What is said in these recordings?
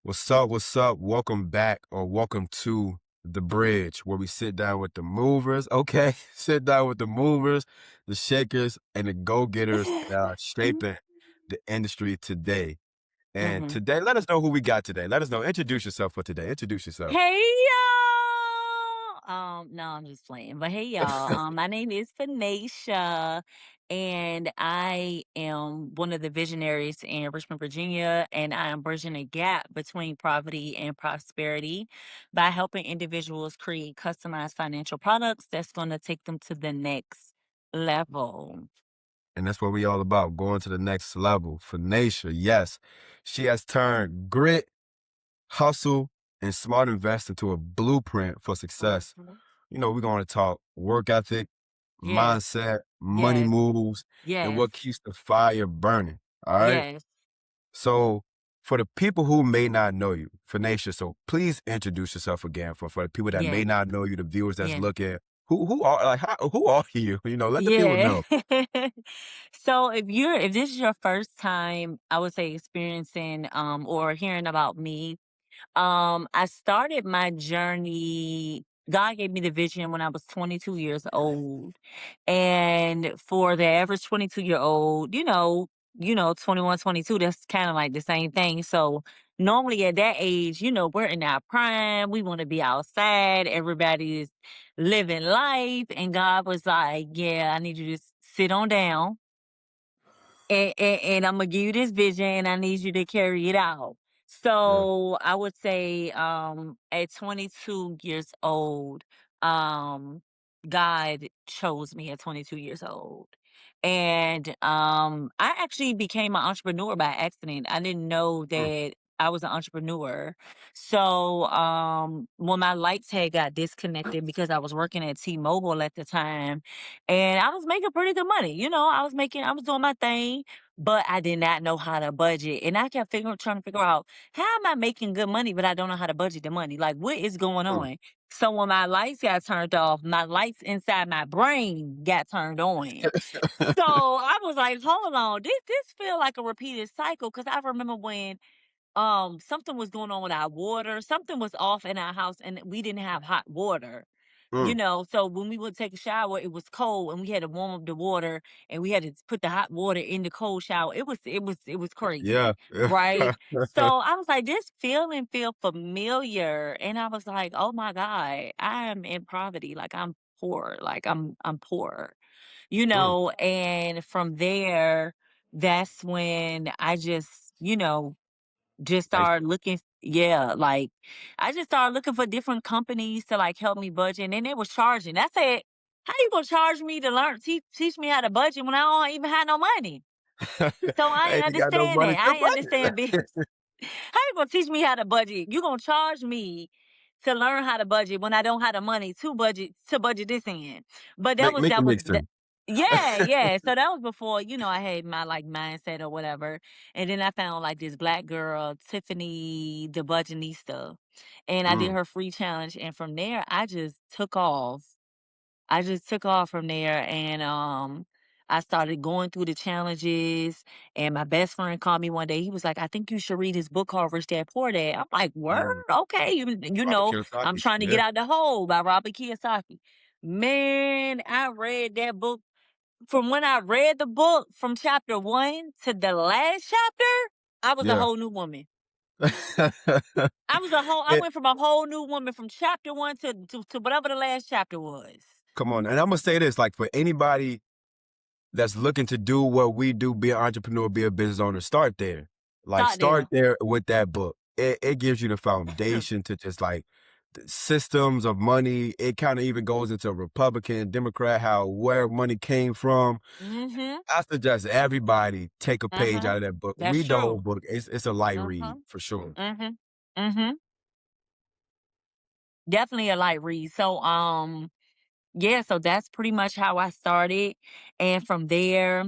What's up? What's up? Welcome back or welcome to The Bridge, where we sit down with the movers. Okay. Sit down with the movers, the shakers, and the go-getters that are shaping the industry today. And Mhm. today, let us know who we got today. Let us know. Introduce yourself for today. Introduce yourself. Hey y'all. No, I'm just playing. But hey y'all. My name is Fanaysha, and I am one of the visionaries in Richmond, Virginia, and I am bridging a gap between poverty and prosperity by helping individuals create customized financial products that's going to take them to the next level. And that's what we all about, going to the next level. For Naisha, yes, she has turned grit, hustle, and smart invest into a blueprint for success. Mhm. We're going to talk work ethic, Yes, mindset, money yes, moves, and yes, what keeps the fire burning. All right. yes, So, for the people who may not know you, Fanaysha, so please introduce yourself again for the people that may yes, not know you, the viewers that's yes. looking. Who are like who are you? Let the people Yeah. know. So if this is your first time, I would say experiencing or hearing about me, I started my journey. God gave me the vision when I was 22 years old. And for the average 22-year-old, 21, 22, that's kind of like the same thing. So normally at that age, we're in our prime. We want to be outside. Everybody is living life. And God was like, yeah, I need you to sit on down and I'm gonna give you this vision and I need you to carry it out. Yeah. So I would say at 22 years old, um God chose me at 22 years old. And I actually became an entrepreneur by accident. I didn't know Mm, that I was an entrepreneur. So when my lights had got disconnected because I was working at T-Mobile at the time, and I was making pretty good money. I was doing my thing, but I did not know how to budget. And I kept trying to figure out, how am I making good money, but I don't know how to budget the money? Like, what is going mm. on? So when my lights got turned off, my lights inside my brain got turned on. So I was like, hold on, this feel like a repeated cycle. Cause I remember when something was going on with our water, something was off in our house, and we didn't have hot water. Mm. So when we would take a shower, it was cold and we had to warm up the water, and we had to put the hot water in the cold shower. It was Yeah. crazy, right? So I was like, this feeling feel familiar. And I was like, oh my God, I am in poverty. Like, I'm poor. Like, I'm poor. Mm. And from there, that's when I just Nice. started looking. Yeah, like, I just started looking for different companies to like help me budget, and then they was charging. I said, how you gonna charge me to teach me how to budget when I don't even have no money? So I Hey, ain't you got no understand money that. to I ain't budget. understand business. How you gonna teach me how to budget? You gonna charge me to learn how to budget when I don't have the money to budget this in. But that make was make it that was make that, sense. yeah, yeah. So that was before, I had my like mindset or whatever. And then I found like this black girl, Tiffany the Budgetista. And I did Mm. her free challenge. And from there I just took off from there. And I started going through the challenges. And my best friend called me one day. He was like, I think you should read this book called Rich Dad Poor Dad. I'm like, word? Mm. Okay. Robert I'm Kiyosaki. trying to get Yeah. out the hole by Robert Kiyosaki. Man, I read that book. From when I read the book from chapter one to the last chapter, I was a Yeah. whole new woman. I And went from a whole new woman from chapter one to whatever the last chapter was. come on, and I'm gonna say this, like for anybody that's looking to do what we do, be an entrepreneur, be a business owner, start there. Like Start start there. there with that book. It gives you the foundation to just like the systems of money. It kind of even goes into Republican, Democrat, how where money came from. Mm-hmm. I suggest everybody take a page Uh-huh. out of that book. That's Read the whole true. book. It's a light Uh-huh. read for sure. Mm-hmm. Mm-hmm. Definitely a light read. So yeah, so that's pretty much how I started. And from there,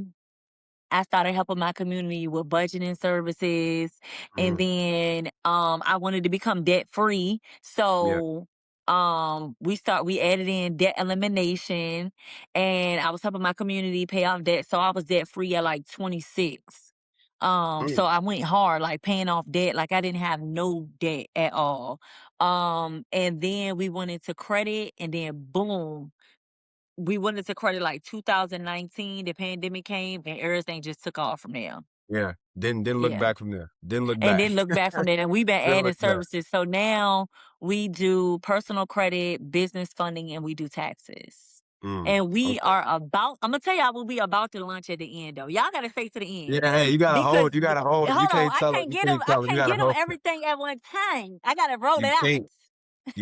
I started helping my community with budgeting services. And Mm, then I wanted to become debt free. yeah. So we added in debt elimination, and I was helping my community pay off debt. So I was debt free at like 26. Mm, So I went hard, like paying off debt, like I didn't have no debt at all. And then we went into credit, and then boom, we went into credit like 2019. The pandemic came, and everything just took off from there. yeah. Didn't look Yeah. back from there. Didn't look And back. then look back from there, and we've been Didn't adding look back. services. So now we do personal credit, business funding, and we do taxes. And we Okay. are about, I'm gonna tell y'all what we about to launch at the end though. Y'all gotta stay to the end. Yeah, hey, you gotta Because hold. You gotta hold. You hold on, can't tell them. You can't I tell them. You can't gotta get them hold. everything at one time. I gotta roll it You out.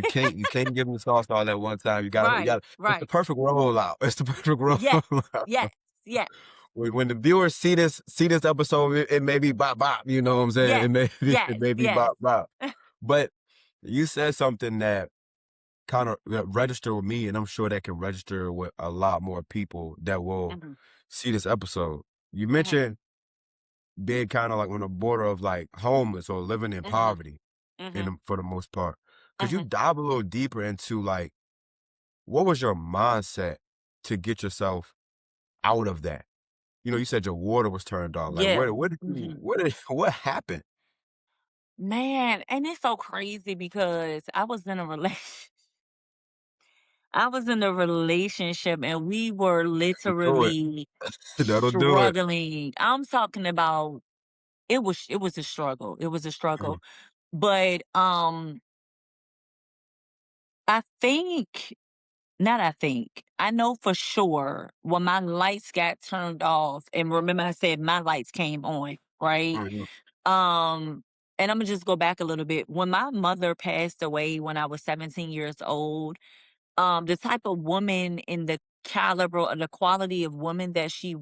can't. You can't give them the sauce all at one time. You gotta. You Right, gotta. It's the right. perfect rollout. It's the perfect Yes, rollout. yes, yes, When the viewers see this episode, it may be bop bop. You know what I'm saying? yes, It yes, may be yes. bop bop. But you said something that kind of registered with me, and I'm sure that can register with a lot more people that will Mhm, see this episode. You mhm, mentioned being kind of like on the border of like homeless or living in mhm, poverty mhm, for the most part. Could you mhm, dive a little deeper into like what was your mindset to get yourself out of that? You know, you said your water was turned off. Like yeah. Mhm. what did what happened? Man, and it's so crazy because I was in a relation I was in a relationship, and we were Do it. literally That'll do it. struggling. I'm talking about, it was a struggle. It was a struggle. Mhm. But I think, not I think, I know for sure when my lights got turned off, and remember I said my lights came on, right? Mhm. Um, and I'm gonna just go back a little bit. When my mother passed away when I was 17 years old, the type of woman and the caliber or the quality of woman that she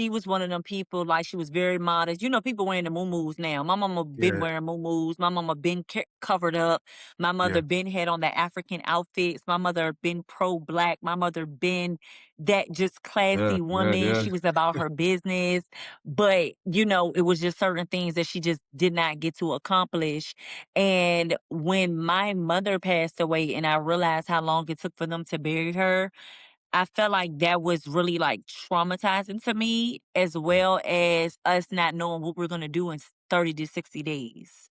was one of them people, like, she was very modest. You know, people wearing the muumuus now. My mama been Yeah, wearing muumuus. My mama been covered up. My yeah. mother been had on the African outfits. My mother been pro-black. My mother been that just Yeah, classy yeah, woman. yeah. She was about her business. But, it was just certain things that she just did not get to accomplish. And when my mother passed away and I realized how long it took for them to bury her, I felt like that was really like traumatizing to me, as Mhm, well as us not knowing what we're going to do in 30 to 60 days.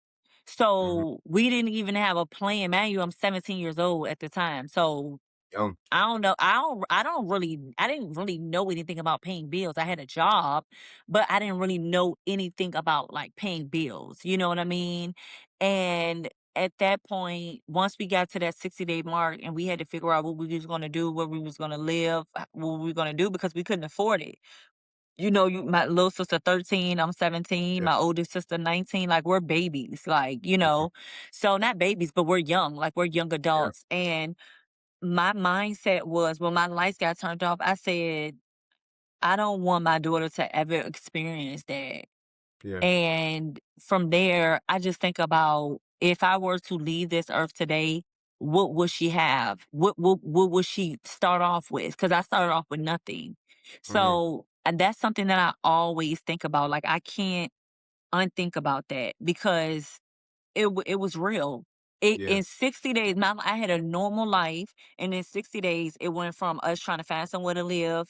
mhm. So we didn't even have a plan. Man, I'm 17 years old at the time. So Young. I don't know. I didn't really know anything about paying bills. I had a job, but I didn't really know anything about like paying bills. You know what I mean? And at that point, once we got to that 60-day mark and we had to figure out what we was going to do, where we was going to live, what we were going to do, because we couldn't afford it. My little sister 13, I'm 17, Yeah, my oldest sister 19, like we're babies, like, mhm, so not babies, but we're young, like we're young yeah, adults. And my mindset was, when my lights got turned off, I said, I don't want my daughter to ever experience that. yeah, And from there, I just think about, if I were to leave this earth today, what would she have? What would she start off with? Because I started off with nothing. mhm, So, and that's something that I always think about. Like, I can't unthink about that, because it was real. yeah, In 60 days, I had a normal life, and in 60 days, it went from us trying to find somewhere to live,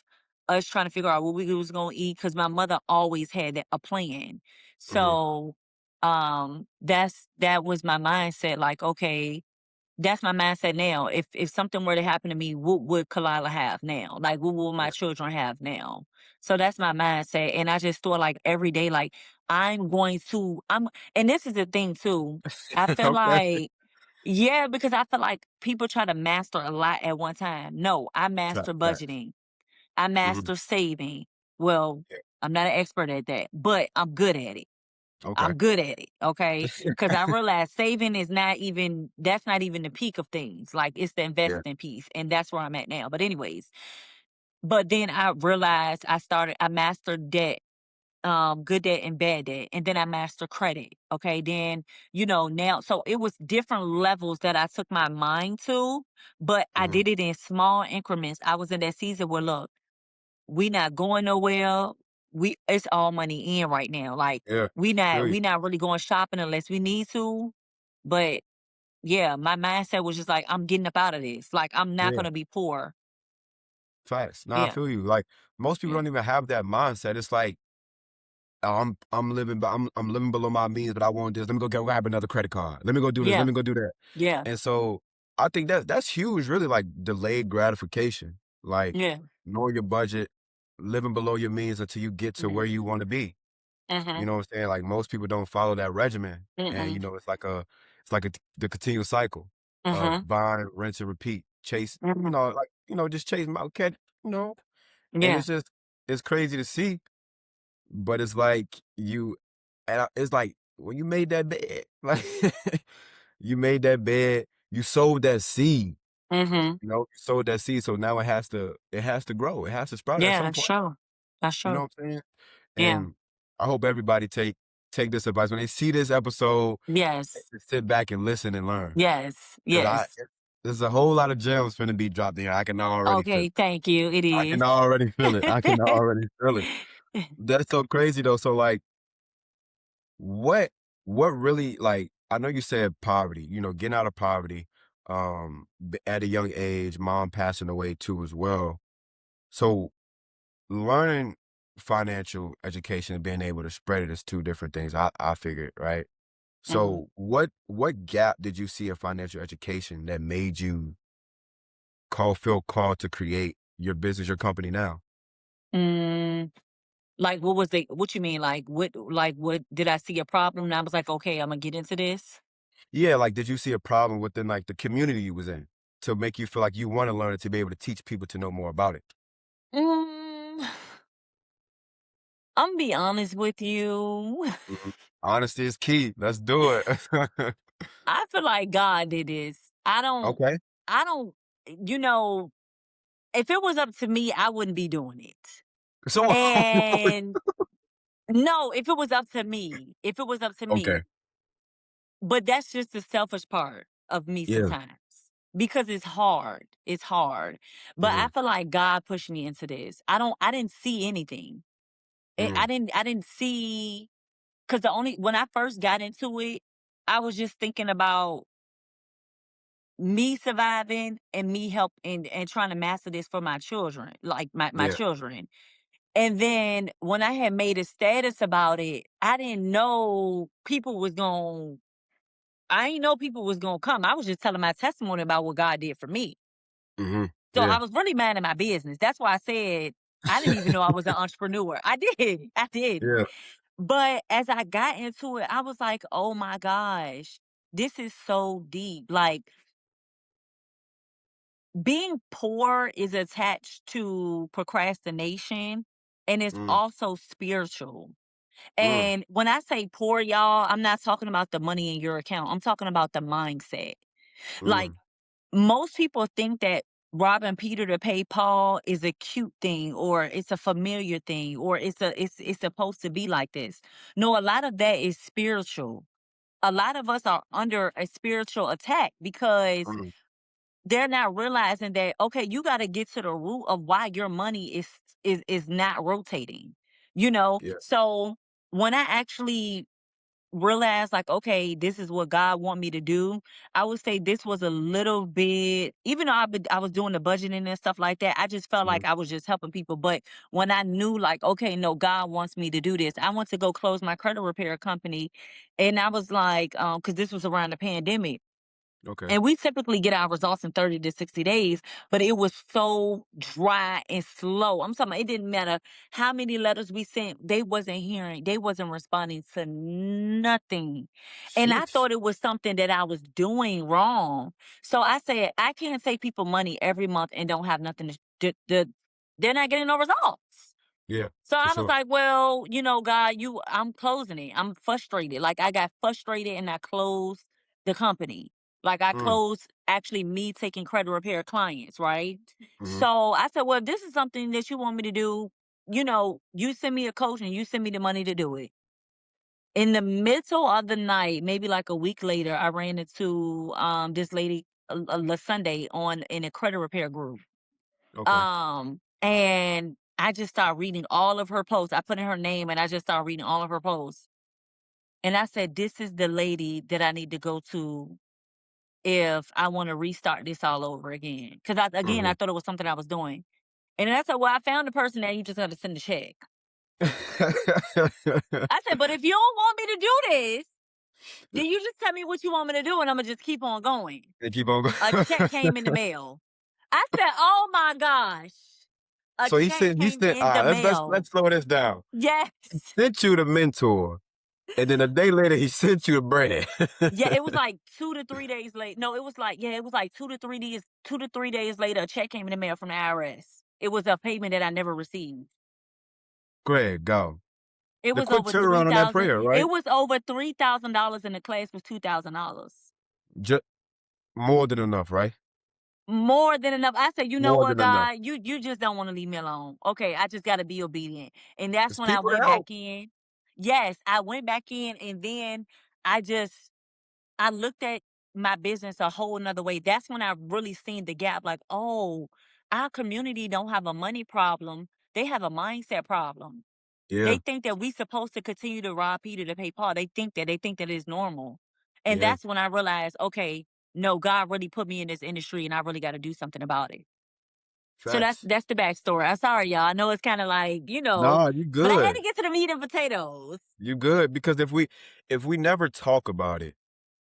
us trying to figure out what we was gonna eat, because my mother always had a plan. mhm, So, that was my mindset. Like, okay, that's my mindset now. If something were to happen to me, what would Kalila have now? Like, what will my yeah. children have now? So that's my mindset. And I just thought, like, every day, like, and this is the thing too. I feel Okay. like, yeah, because I feel like people try to master a lot at one time. No, I master Facts. budgeting. I Mhm, master saving. Well, yeah, I'm not an expert at that, but I'm good at it. okay. I'm good at it, okay? Because I realize saving is not even that's not even the peak of things. Like, it's the Yeah, investing piece, and that's where I'm at now. But anyways, but then I realized I mastered debt, good debt and bad debt, and then I mastered credit. Okay, then, now, so it was different levels that I took my mind to, but I mhm, did it in small increments. I was in that season where, look, we not going nowhere. It's all money in right now. Like, yeah. we Feel not you. we not really going shopping unless we need to. But yeah, my mindset was just like, I'm getting up out of this. Like, I'm not Yeah, gonna be poor. facts. Nah, I Yeah, feel you. Like most people yeah. don't even have that mindset. It's like "Oh, I'm living below my means, but I want this. Let me go grab another credit card. Let me go do this. Let Yeah. me go do that." Yeah. And so I think that's huge, really, like delayed gratification, like Yeah. knowing your budget, living below your means until you get to where Mhm. you want to be. You Mhm. know what I'm saying? Like most people don't follow that regimen, and Mm-mm. it's like the continual cycle of Mhm. buy, rinse, and repeat. Chase, Mhm. just chase my cat, you know, and Yeah. it's crazy to see, but it's like it's like when you made that bed, like you made that bed, you sowed that seed, Mhm. you sowed that seed, so now it has to grow, it has to sprout at Yeah, some that's point. true. That's You know true. what I'm saying? Yeah. And I hope everybody take this advice when they see this episode. They Yes. just sit back and listen and learn, Yes. 'cause Yes. there's a whole lot of gems finna be dropped in here. I can already feel Okay, it. thank you. It I is. can already feel it. I can already feel it. That's so crazy though. So like, what what really like? I know you said poverty. Getting out of poverty, at a young age, mom passing away too as well. So learning financial education and being able to spread it is two different things. I figured, right? Mhm. So what gap did you see in financial education that made you feel called to create your business, your company now? Mm, like, what you mean? Like, what did I see a problem and I was like, "Okay, Imma get into this?" Yeah, like did you see a problem within like the community you was in to make you feel like you want to learn it to be able to teach people to know more about it? Mm, Imma be honest with you. Mhm. Honesty is key. Let's do it. I feel like God did this. Okay. I don't you know, if it was up to me, I wouldn't be doing it. So And no, if it was up to me, if it was up to okay. me. But that's just the selfish part of me Yeah. sometimes because it's hard. It's hard. But I Hmm. feel like God pushed me into this. I didn't see anything. Hmm. I didn't see because the only when I first got into it, I was just thinking about me surviving and me help and trying to master this for my children, like my Yeah. children. And then when I had made a status about it, I didn't know people was going I ain't know people was gonna come. I was just telling my testimony about what God did for me. Hmm. So I Yeah. was really minding my business. That's why I said I didn't even know I was an entrepreneur. I did. I did. Yeah. But as I got into it, I was like, oh my gosh, this is so deep. Like being poor is attached to procrastination and it's Mm, also spiritual. mm, And when I say poor, y'all, I'm not talking about the money in your account. I'm talking about the mindset. Like mm, most people think that robbing Peter to pay Paul is a cute thing or it's a familiar thing or it's supposed to be like this. No, a lot of that is spiritual. A lot of us are under a spiritual attack because mm. they're not realizing that okay, you got to get to the root of why your money is not rotating. Yeah. So when I actually realized like, okay, this is what God want me to do. I would say this was a little bit, even though I was doing the budgeting and stuff like that, I just felt Mhm. like I was just helping people. But when I knew like, okay, no, God wants me to do this, I went to go close my credit repair company. And I was like, because this was around the pandemic. Okay. And we typically get our results in 30 to 60 days, but it was so dry and slow. I'm talking about it didn't matter how many letters we sent, they wasn't responding to nothing. And I Sheesh. thought it was something that I was doing wrong. So I said, I can't take people money every month and don't have nothing they're not getting no results. Yeah, So for I was sure. like, well, God, I'm closing it. I'm frustrated. Like I got frustrated and I closed the company. Like I Mm, closed actually me taking credit repair clients, right? mhm. So I said, well, if this is something that you want me to do, you send me a coach and you send me the money to do it. In the middle of the night, maybe like a week later, I ran into this lady Sunday on in a credit repair group. Okay. And I just started reading all of her posts. I put in her name and I just started reading all of her posts. And I said, this is the lady that I need to go to if I want to restart this all over again. Cause again, I Mhm. thought it was something I was doing. And then I said, well, I found the person that you just got to send a check. I said, but if you don't want me to do this, then you just tell me what you want me to do and I'm gonna just keep on going. They keep on A check came in the going. mail. I said, oh my gosh. A So check he came sent in all the right, mail. let's slow this down. Yes. Sent you the mentor, and then a day later he sent you the bread. Yeah, it was like 2 to 3 days late. No, it was like, yeah, it was like 2 to 3 days, 2 to 3 days later, a check came in the mail from the IRS. It was a payment that I never received. Greg, go. It The was quick over three turnaround on that thousand. prayer, It right? was over $3,000 and the class was $2,000. Just more than enough, right? More than enough. I said, you know More what, than enough. God, you just don't want to leave me alone. Okay, I just gotta be obedient. And that's It's when I people to went help. back in. Yes, I went back in and then I just I looked at my business a whole nother way. That's when I really seen the gap. Like, oh, our community don't have a money problem. They have a mindset problem. They Yeah, think that we supposed to continue to rob Peter to pay Paul. They think that it's normal. And yeah. that's when I realized, okay, no, God really put me in this industry and I really got to do something about it. So Facts. that's the backstory. I'm sorry, y'all. I know it's kind of like, Nah, you but I had good. to get to the meat and potatoes. You good. Because if we never talk about it,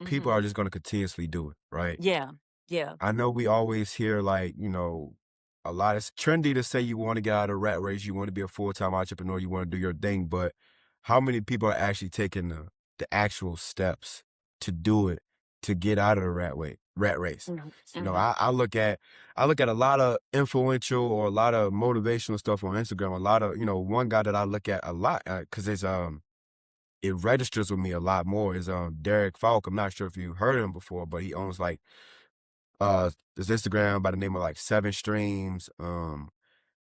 people Hmm. are just gonna continuously do it, right? Yeah. Yeah. I know we always hear like, a lot it's trendy to say you want to get out of the rat race, you want to be a full-time entrepreneur, you want to do your thing, but how many people are actually taking the actual steps to do it, to get out of the rat race? Hmm. You know, Hmm. I look at a lot of influential or a lot of motivational stuff on Instagram, a lot of, one guy that I look at a lot because it registers with me a lot more is Derek Falk. I'm not sure if you heard of him before, but he owns like this Instagram by the name of like Seven Streams.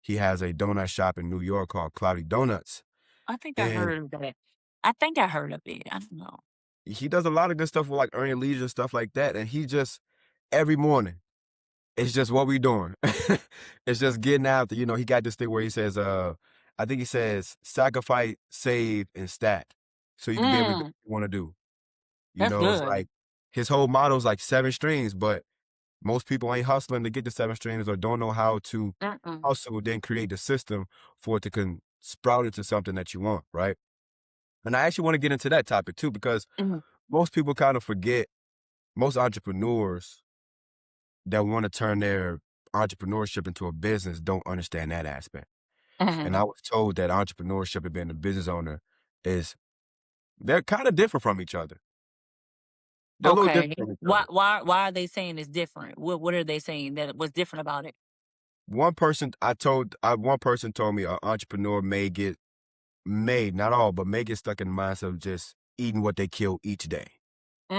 He has a donut shop in New York called Cloudy Donuts, I think I and heard of that. I think I heard of it. I don't know. he does a lot of good stuff with like Earn Your Leisure stuff like that. And he just every morning, it's just what we doing. It's just getting out there. He got this thing where he says, I think he says sacrifice, save, and stack, so you can be able to do Mm, what you want to do. that's It's good. like his whole motto is like seven streams, but most people ain't hustling to get the seven streams or don't know how to Mm-mm. hustle, then create the system for it to sprout into something that you want, right? And I actually want to get into that topic too, because Mhm, most people kind of forget, most entrepreneurs that want to turn their entrepreneurship into a business don't understand that aspect. And mhm. I was told that entrepreneurship and being a business owner is, they're kind of different from each other. They're a little Okay. different from each Why other. why why are they saying it's different? What are they saying that was different about it? One person told me an entrepreneur not all, but may get stuck in the mindset of just eating what they kill each day.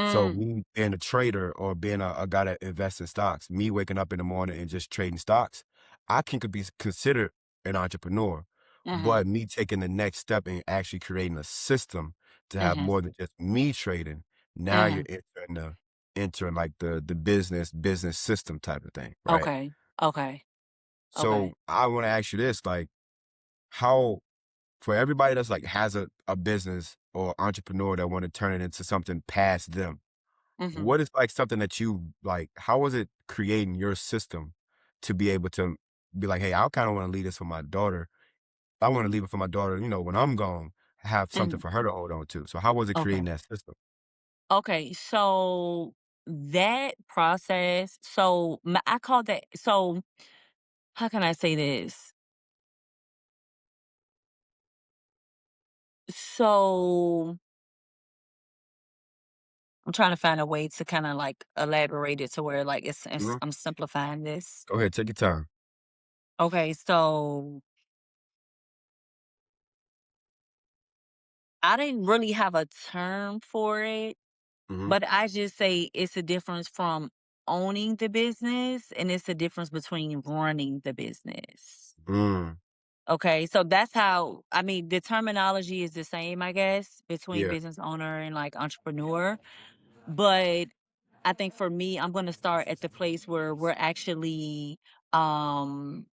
So Mm, me being a trader or being a guy that invests in stocks, me waking up in the morning and just trading stocks, I can could be considered an entrepreneur. mhm, But me taking the next step and actually creating a system to have mhm, more than just me trading, now you're mhm. entering like the business system type of thing, right? Okay. Okay. So Okay. I want to ask you this, like, how for everybody that's like has a business or entrepreneur that want to turn it into something past them, Mhm. what is like something that you like, how was it creating your system to be able to be like, hey, I kind of want to leave this for my daughter. I want to leave it for my daughter, when I'm gone, have something Mhm. for her to hold on to. So how was it Okay. creating that system? Okay. So that process, I call that, so how can I say this? So I'm trying to find a way to kind of like elaborate it to where like Mhm. I'm simplifying this. Go ahead, take your time. Okay, so I didn't really have a term for it, Hmm. but I just say it's a difference from owning the business and it's a difference between running the business. Mm, Okay, so that's how, I mean, the terminology is the same, I guess, between yeah. business owner and like entrepreneur. But I think for me, I'm going to start at the place where we're actually um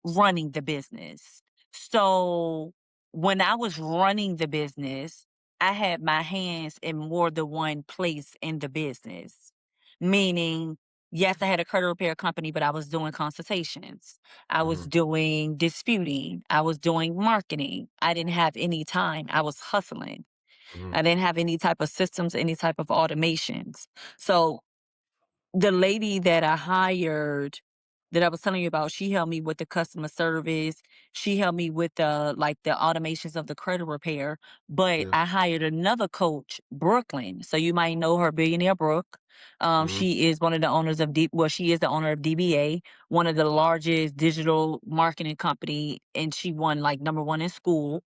running the business. So when I was running the business, I had my hands in more than one place in the business. Meaning Yes, I had a credit repair company, but I was doing consultations. I was Mhm, doing disputing. I was doing marketing. I didn't have any time. I was hustling. mhm, I didn't have any type of systems, any type of automations. So the lady that I hired that I was telling you about, she helped me with the customer service. She helped me with the like the automations of the credit repair. But yeah, I hired another coach, Brooklyn. So you might know her, Billionaire Brooke. mhm, She is one of the owners of she is the owner of DBA, one of the largest digital marketing company, and she won like number one in school.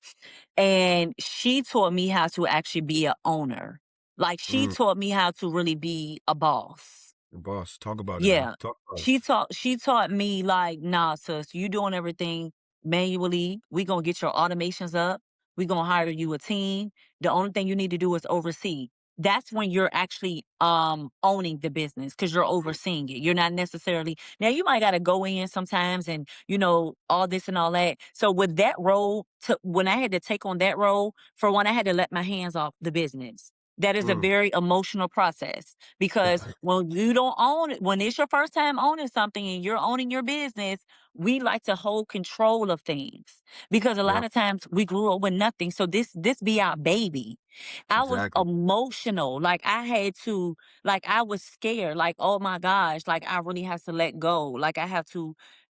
And she taught me how to actually be a owner. Like she mm. taught me how to really be a boss. The boss, talk about it now, Yeah. talk about it. She taught me like, nah, sis, you doing everything manually. We gonna get your automations up. We gonna hire you a team. The only thing you need to do is oversee. That's when you're actually owning the business because you're overseeing it. You're not necessarily now you might gotta go in sometimes and all this and all that. So with that role, when I had to take on that role, for one, I had to let my hands off the business. That is a Mm, very emotional process because when you don't own it, when it's your first time owning something and you're owning your business, we like to hold control of things because a yeah, lot of times we grew up with nothing. So this be our baby. I was exactly. emotional. Like I had to, like I was scared. Like, oh my gosh, like I really have to let go. Like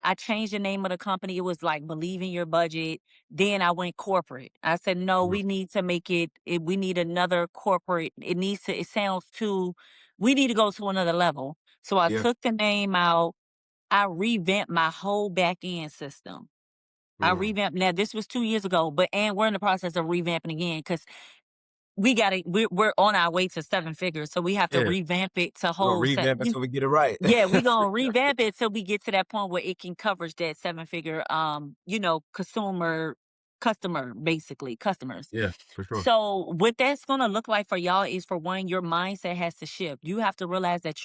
I changed the name of the company. It was like Believe in Your Budget. Then I went corporate. I said, no, Mhm, we need to make we need another corporate. It sounds too, we need to go to another level. So I yeah, took the name out. I revamped my whole back end system. I mm. revamped. Now this was 2 years ago, and we're in the process of revamping again because we're on our way to seven figures. So we have to Yeah, revamp it to we're gonna whole set. revamp it so we get it right. Yeah, we gonna revamp it till we get to that point where it can coverage that seven figure, customer, basically customers. Yeah, for sure. So what that's gonna look like for y'all is for one, your mindset has to shift. You have to realize that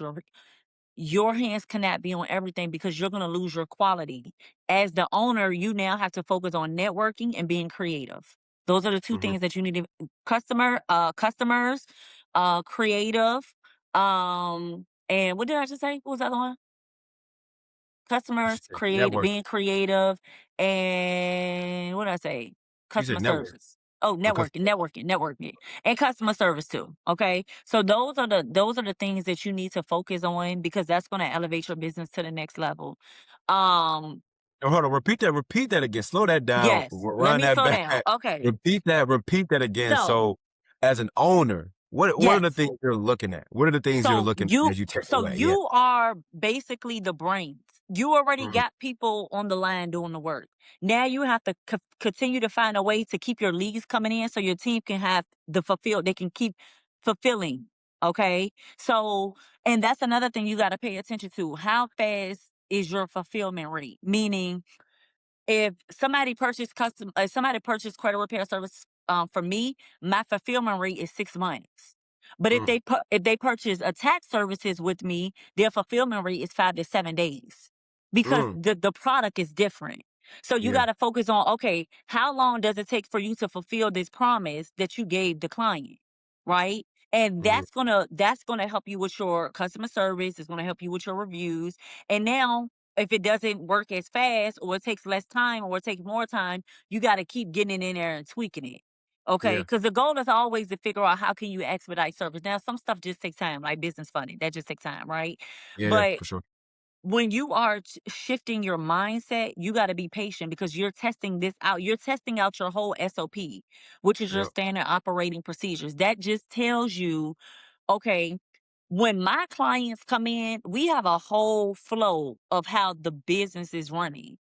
your hands cannot be on everything because you're going to lose your quality. As the owner, you now have to focus on networking and being creative. Those are the two Mhm. things that you need to customers, creative, and what did I just say? What was the other one? You Customers, said network. being creative, and what did I say? You said Customer network. service. Oh, Oh, customer networking, and customer service too. Okay, so those are the things that you need to focus on because that's going to elevate your business to the next level. Um, oh, hold on, repeat that again, slow that down, yes, let run me that slow back. down. Okay, Repeat that again, so so, as an owner, what are the yes, things you're looking at? What are the things you're So looking at you as you take so away? Yeah. you are basically the brains. You already Mhm, got people on the line doing the work. Now you have to continue to find a way to keep your leads coming in so your team can have they can keep fulfilling. Okay. So, and that's another thing you got to pay attention to. How fast is your fulfillment rate? Meaning, if somebody purchased credit repair service from me, my fulfillment rate is 6 months. But if mm, they purchase a tax services with me, their fulfillment rate is 5 to 7 days because mm, the product is different. So you yeah, got to focus on, okay, how long does it take for you to fulfill this promise that you gave the client, right? And mhm, that's gonna help you with your customer service. It's gonna help you with your reviews. And now if it doesn't work as fast or it takes less time or it takes more time, you got to keep getting it in there and tweaking it. Okay. yeah, Because the goal is always to figure out how can you expedite service. Now, some stuff just takes time, like business funding. That just takes time, right? yeah, But for sure. when you are shifting your mindset, you got to be patient because you're testing this out. You're testing out your whole SOP, which is your Yep, standard operating procedures. That just tells you, okay, when my clients come in, we have a whole flow of how the business is running.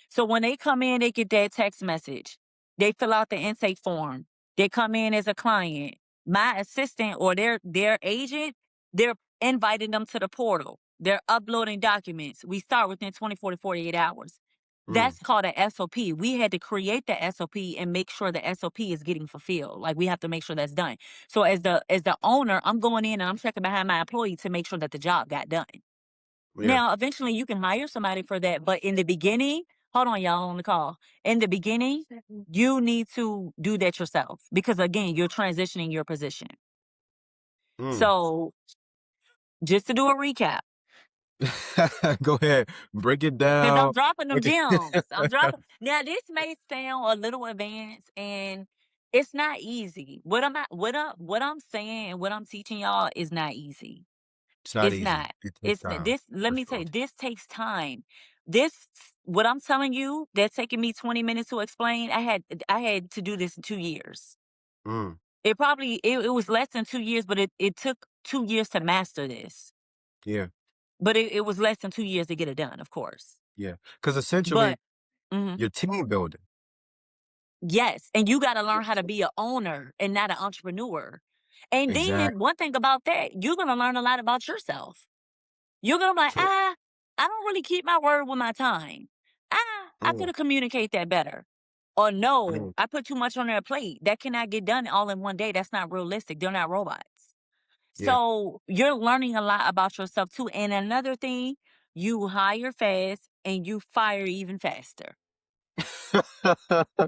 So when they come in, they get that text message. They fill out the intake form. They come in as a client. My assistant or their agent, they're inviting them to the portal. They're uploading documents. We start within 24 to 48 hours. mm, That's called a SOP. We had to create the SOP and make sure the SOP is getting fulfilled. Like we have to make sure that's done. So as the owner, I'm going in and I'm checking behind my employee to make sure that the job got done. yeah, Now, eventually you can hire somebody for that, but in the beginning, hold on, y'all on the call. In the beginning, you need to do that yourself because again, you're transitioning your position. mm, So, just to do a recap, Go ahead, break it 'Cause I'm down. dropping them Break it gems. I'm dropping now this may sound a little advanced, and it's not easy. What I'm saying and what I'm teaching y'all is not easy. It's not It's easy. not. It takes It's not time, this let for me tell sure. you, this takes time. This what I'm telling you, that's taking me 20 minutes to explain, I had to do this in 2 years. Mm, It was less than 2 years, but it took 2 years to master this. yeah, But it was less than 2 years to get it done, of course. yeah. Because essentially, But mhm. you're team building. Yes, and you gotta Yeah, learn how to so be an owner and not an entrepreneur. And then exactly. one thing about that, you're gonna learn a lot about yourself. You're gonna be like, So I don't really keep my word with my time. I could mm, have communicated that better. Or no, mm, I put too much on their plate. That cannot get done all in one day. That's not realistic. They're not robots. yeah. So you're learning a lot about yourself too. And another thing, you hire fast and you fire even faster.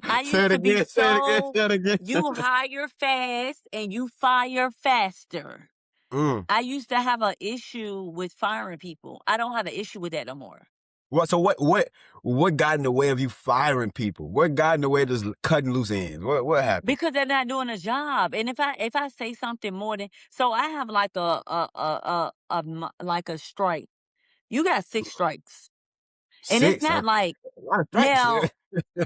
I Say used it to be again, say it again, so say it again. you hire fast and you fire faster. Mm. I used to have an issue with firing people. I don't have an issue with that no more. What got in the way of you firing people? What got in the way of just cutting loose ends? What happened? Because they're not doing a job. And if I say something more than so I have like like a strike. You got 6 strikes. And it's 6, not like a lot of strikes. now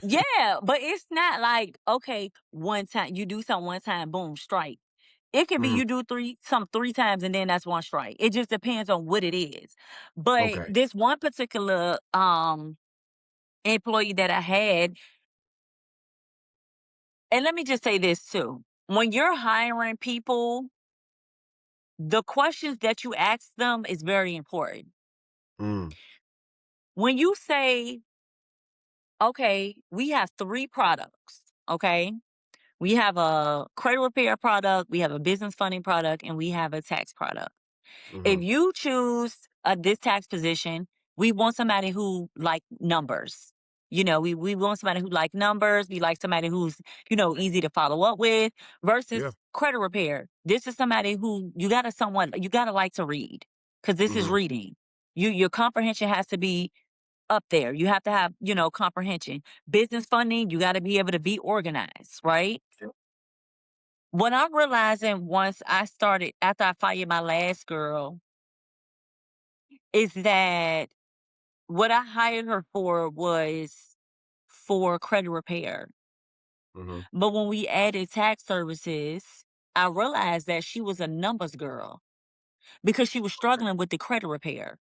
yeah, but it's not like, okay, one time you do something one time, boom, strike. It can be Mhm, you do 3 times and then that's 1 strike. It just depends on what it is. But okay. this one particular employee that I had, and let me just say this too. When you're hiring people, the questions that you ask them is very important. Mm, When you say, okay, we have 3 products, okay? We have a credit repair product, we have a business funding product, and we have a tax product. If mhm, you choose this tax position, we want somebody who like numbers. We want somebody who like numbers. We like somebody who's, easy to follow up with versus yeah, credit repair. This is somebody who you gotta like to read because this is mhm, reading. Your comprehension has to be up there. You have to have, comprehension. Business funding, you got to be able to be organized, right? yeah, What I'm realizing once I started after I fired my last girl is that what I hired her for was for credit repair. mhm, But when we added tax services, I realized that she was a numbers girl because she was struggling with the credit repair.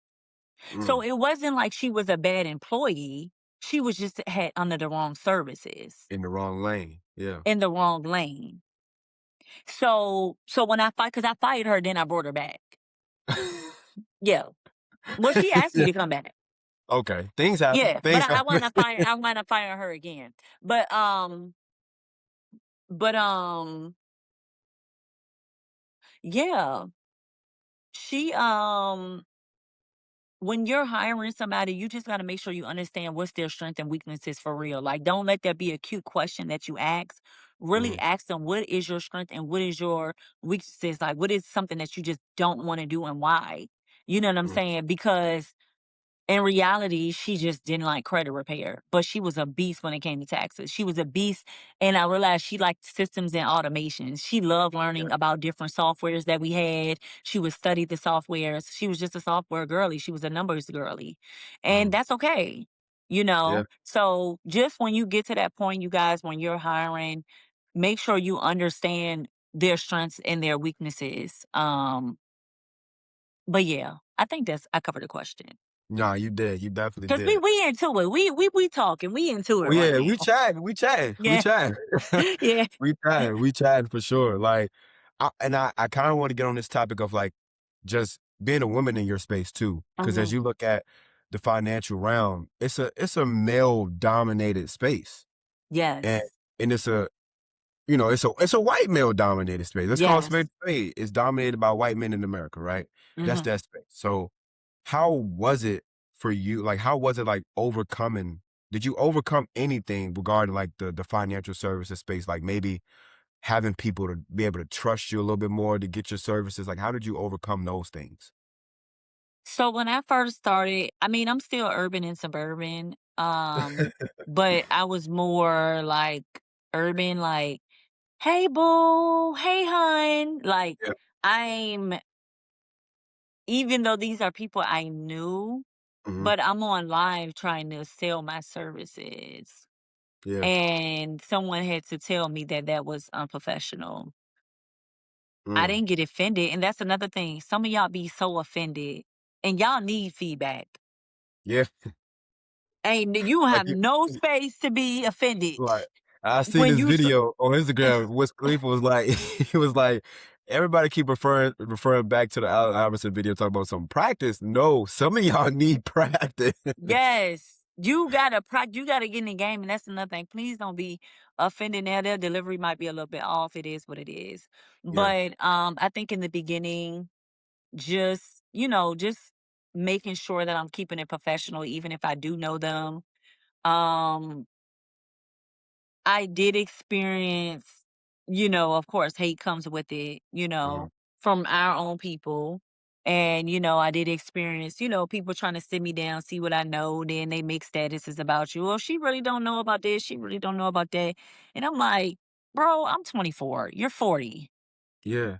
So mm, it wasn't like she was a bad employee. She was just had under the wrong services in the wrong lane, yeah. in the wrong lane. So when because I fired her, then I brought her back. Yeah. Well, she asked me Yeah, to come back. okay, things happen, Yeah, but things happen. I wanna fire her again. But yeah, she when you're hiring somebody, you just gotta make sure you understand what's their strength and weaknesses for real. Like, don't let that be a cute question that you ask. Really Mhm, ask them what is your strength and what is your weaknesses. Like, what is something that you just don't want to do and why? You know what I'm mm, saying? Because in reality, she just didn't like credit repair, but she was a beast when it came to taxes. She was a beast, and I realized she liked systems and automations. She loved yeah, learning about different softwares that we had. She would study the softwares. She was just a software girly. She was a numbers girly, and mhm, that's okay. yeah, So just when you get to that point, you guys, when you're hiring, make sure you understand their strengths and their weaknesses. But yeah, I think I covered the question. nah, you did, you definitely 'Cause we did. we into it. We talking. We into it Oh, right yeah, now. we Yeah. chatting. Yeah. We chatting for sure, like, I kinda wanna get on this topic of, like, just being a woman in your space too, because as Mhm. you look at the financial realm, it's a male-dominated space, and Yes. and it's a white male-dominated space. Let's call a spade Yes. a spade. It's dominated by white men in America, right? That's Mhm. that space. So, how was it for you? Like, how was it, like, overcoming did you overcome anything regarding, like, the financial services space? Like, maybe having people to be able to trust you a little bit more to get your services? Like, how did you overcome those things? So when I first started, I mean, I'm still urban and suburban, but I was more like urban, like, "Hey boo, hey hun." Like Yeah. I'm even though these are people I knew, Mhm. but I'm on live trying to sell my services. Yeah. And someone had to tell me that that was unprofessional. I Mm. didn't get offended, and that's another thing. Some of y'all be so offended, and y'all need feedback. Yeah. And you Like have you no space to be offended like, I seen when this you video on Instagram. Wiz Khalifa was like, he was like, everybody keep referring back to the Allen Iverson video talking about some practice. No, some of y'all need practice. Yes, you gotta get in the game, and that's another thing. Please don't be offended now. Their delivery might be a little bit off. It is what it is. Yeah. But I think in the beginning, just just making sure that I'm keeping it professional, even if I do know them. Um, I did experience, of course, hate comes with it, Mhm. from our own people. And, I did experience, people trying to sit me down, see what I know. Then they make statuses about you. Well, she really don't know about this. She really don't know about that. And I'm like, bro, I'm 24. You're 40. Yeah.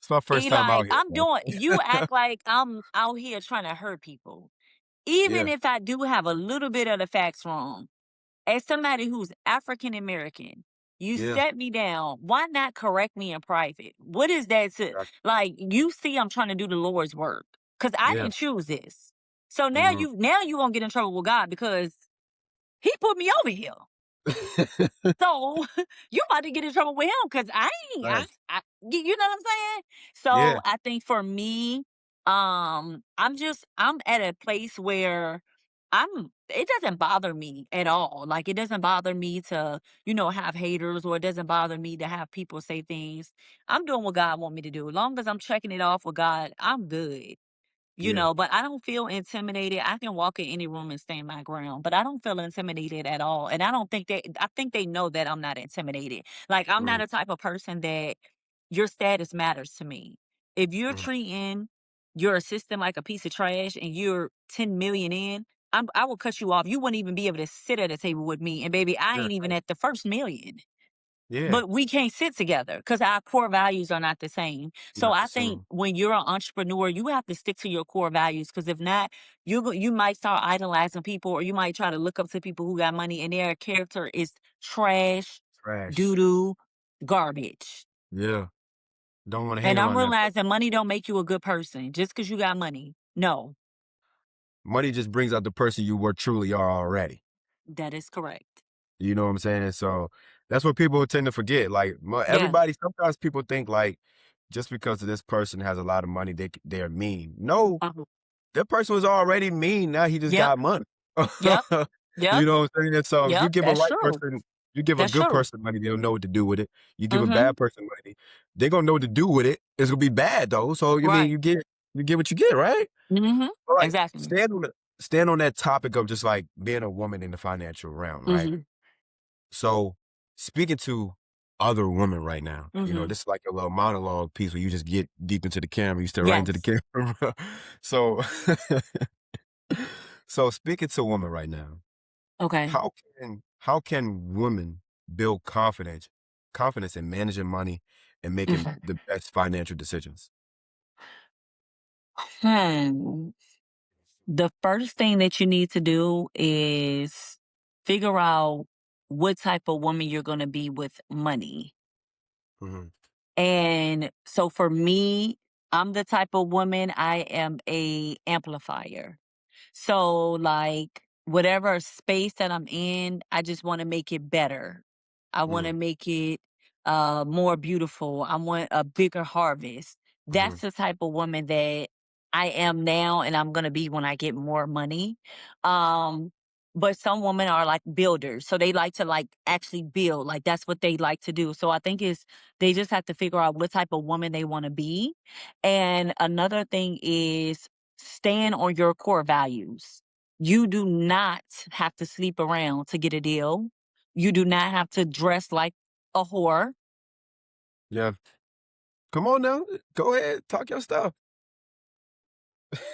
It's my first And time out like, here, bro. you act like I'm out here trying to hurt people. Even Yeah. if I do have a little bit of the facts wrong, as somebody who's African American, you Yeah. set me down. Why not correct me in private? What is that to Exactly. like? You see, I'm trying to do the Lord's work because I Yeah. didn't choose this. So Mhm. now you gonna get in trouble with God because He put me over here. So you about to get in trouble with him because I ain't Facts. you know what I'm saying? So Yeah. I think for me, I'm at a place where it doesn't bother me at all. Like it doesn't bother me to, have haters, or it doesn't bother me to have people say things. I'm doing what God want me to do. As long as I'm checking it off with God, I'm good. Yeah. But I don't feel intimidated. I can walk in any room and stand my ground, but I don't feel intimidated at all. And I think they know that I'm not intimidated. Like, I'm Mhm. not a type of person that your status matters to me. If you're Mhm. treating your assistant like a piece of trash and you're 10 million in, I will cut you off. You wouldn't even be able to sit at a table with me. And baby, I Yeah. ain't even at the first million. Yeah. But we can't sit together because our core values are not the same. So Not the I think same. when you're an entrepreneur, you have to stick to your core values. Because if not, you might start idolizing people, or you might try to look up to people who got money and their character is trash, doo Trash. doo, garbage. Yeah. Don't wanna hang And I'm around that person. realizing money don't make you a good person just because you got money. No, Money just brings out the person you were truly are already. that is correct. You know what I'm saying? So, that's what people tend to forget, like, Yeah. everybody sometimes people think, like, just because this person has a lot of money, they're mean. No, Uh-huh. that person was already mean, now he just Yep. got money. Yep. Yep. You know what I'm saying? And so, if you Yep. give a That's right true. person you give a That's good true. person money, they'll know what to do with it. You give a Mm-hmm. bad person money, they gonna know what to do with it. It's gonna be bad though, so, you mean, Right. you get what you get, right? Mm-hmm. But, like, Exactly. stand on that topic of just, like, being a woman in the financial realm, right? Mm-hmm. So, speaking to other women right now, Mm-hmm. this is like a little monologue piece where you just get deep into the camera, you stare right into the Yes. camera. So so speaking to women right now, Okay. how can women build confidence in managing money and making Mhm. the best financial decisions? Hmm. The first thing that you need to do is figure out what type of woman you're going to be with money. Mhm, And so for me, I'm the type of woman, I am a amplifier. So, like, whatever space that I'm in, I just want to make it better. I want mm, to make it more beautiful. I want a bigger harvest. mhm, That's the type of woman that I am now, and I'm going to be when I get more money. Um, but some women are like builders. So they like to like actually build. Like that's what they like to do. So I think it's they just have to figure out what type of woman they want to be. And another thing is stand on your core values. You do not have to sleep around to get a deal. You do not have to dress like a whore. yeah. Come on now, go ahead, talk your stuff.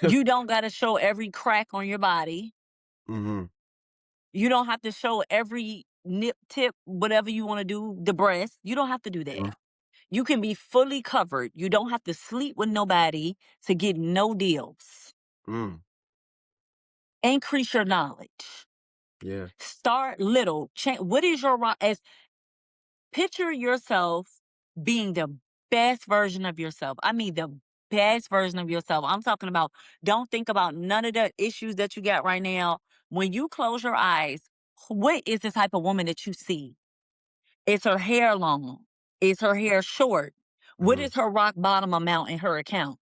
You don't gotta show every crack on your body. Mhm. You don't have to show every nip, tip, whatever you wanna do, the breast. You don't have to do that. Mhm. You can be fully covered. You don't have to sleep with nobody to get no deals. Mm. Increase your knowledge. Yeah. Start little. What is your as picture yourself being the best version of yourself. I mean the best version of yourself. I'm talking about don't think about none of the issues that you got right now. When you close your eyes, what is the type of woman that you see? Is her hair long? Is her hair short? What Mhm. is her rock bottom amount in her account?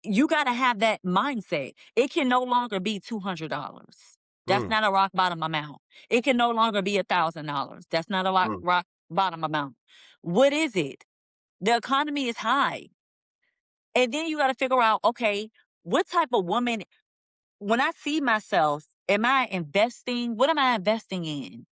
You got to have that mindset. It can no longer be $200. That's Mm. not a rock bottom amount. It can no longer be $1,000. That's not a Mm. rock bottom amount. What is it? The economy is high. And then you got to figure out, okay, what type of woman, when I see myself, am I investing? What am I investing in?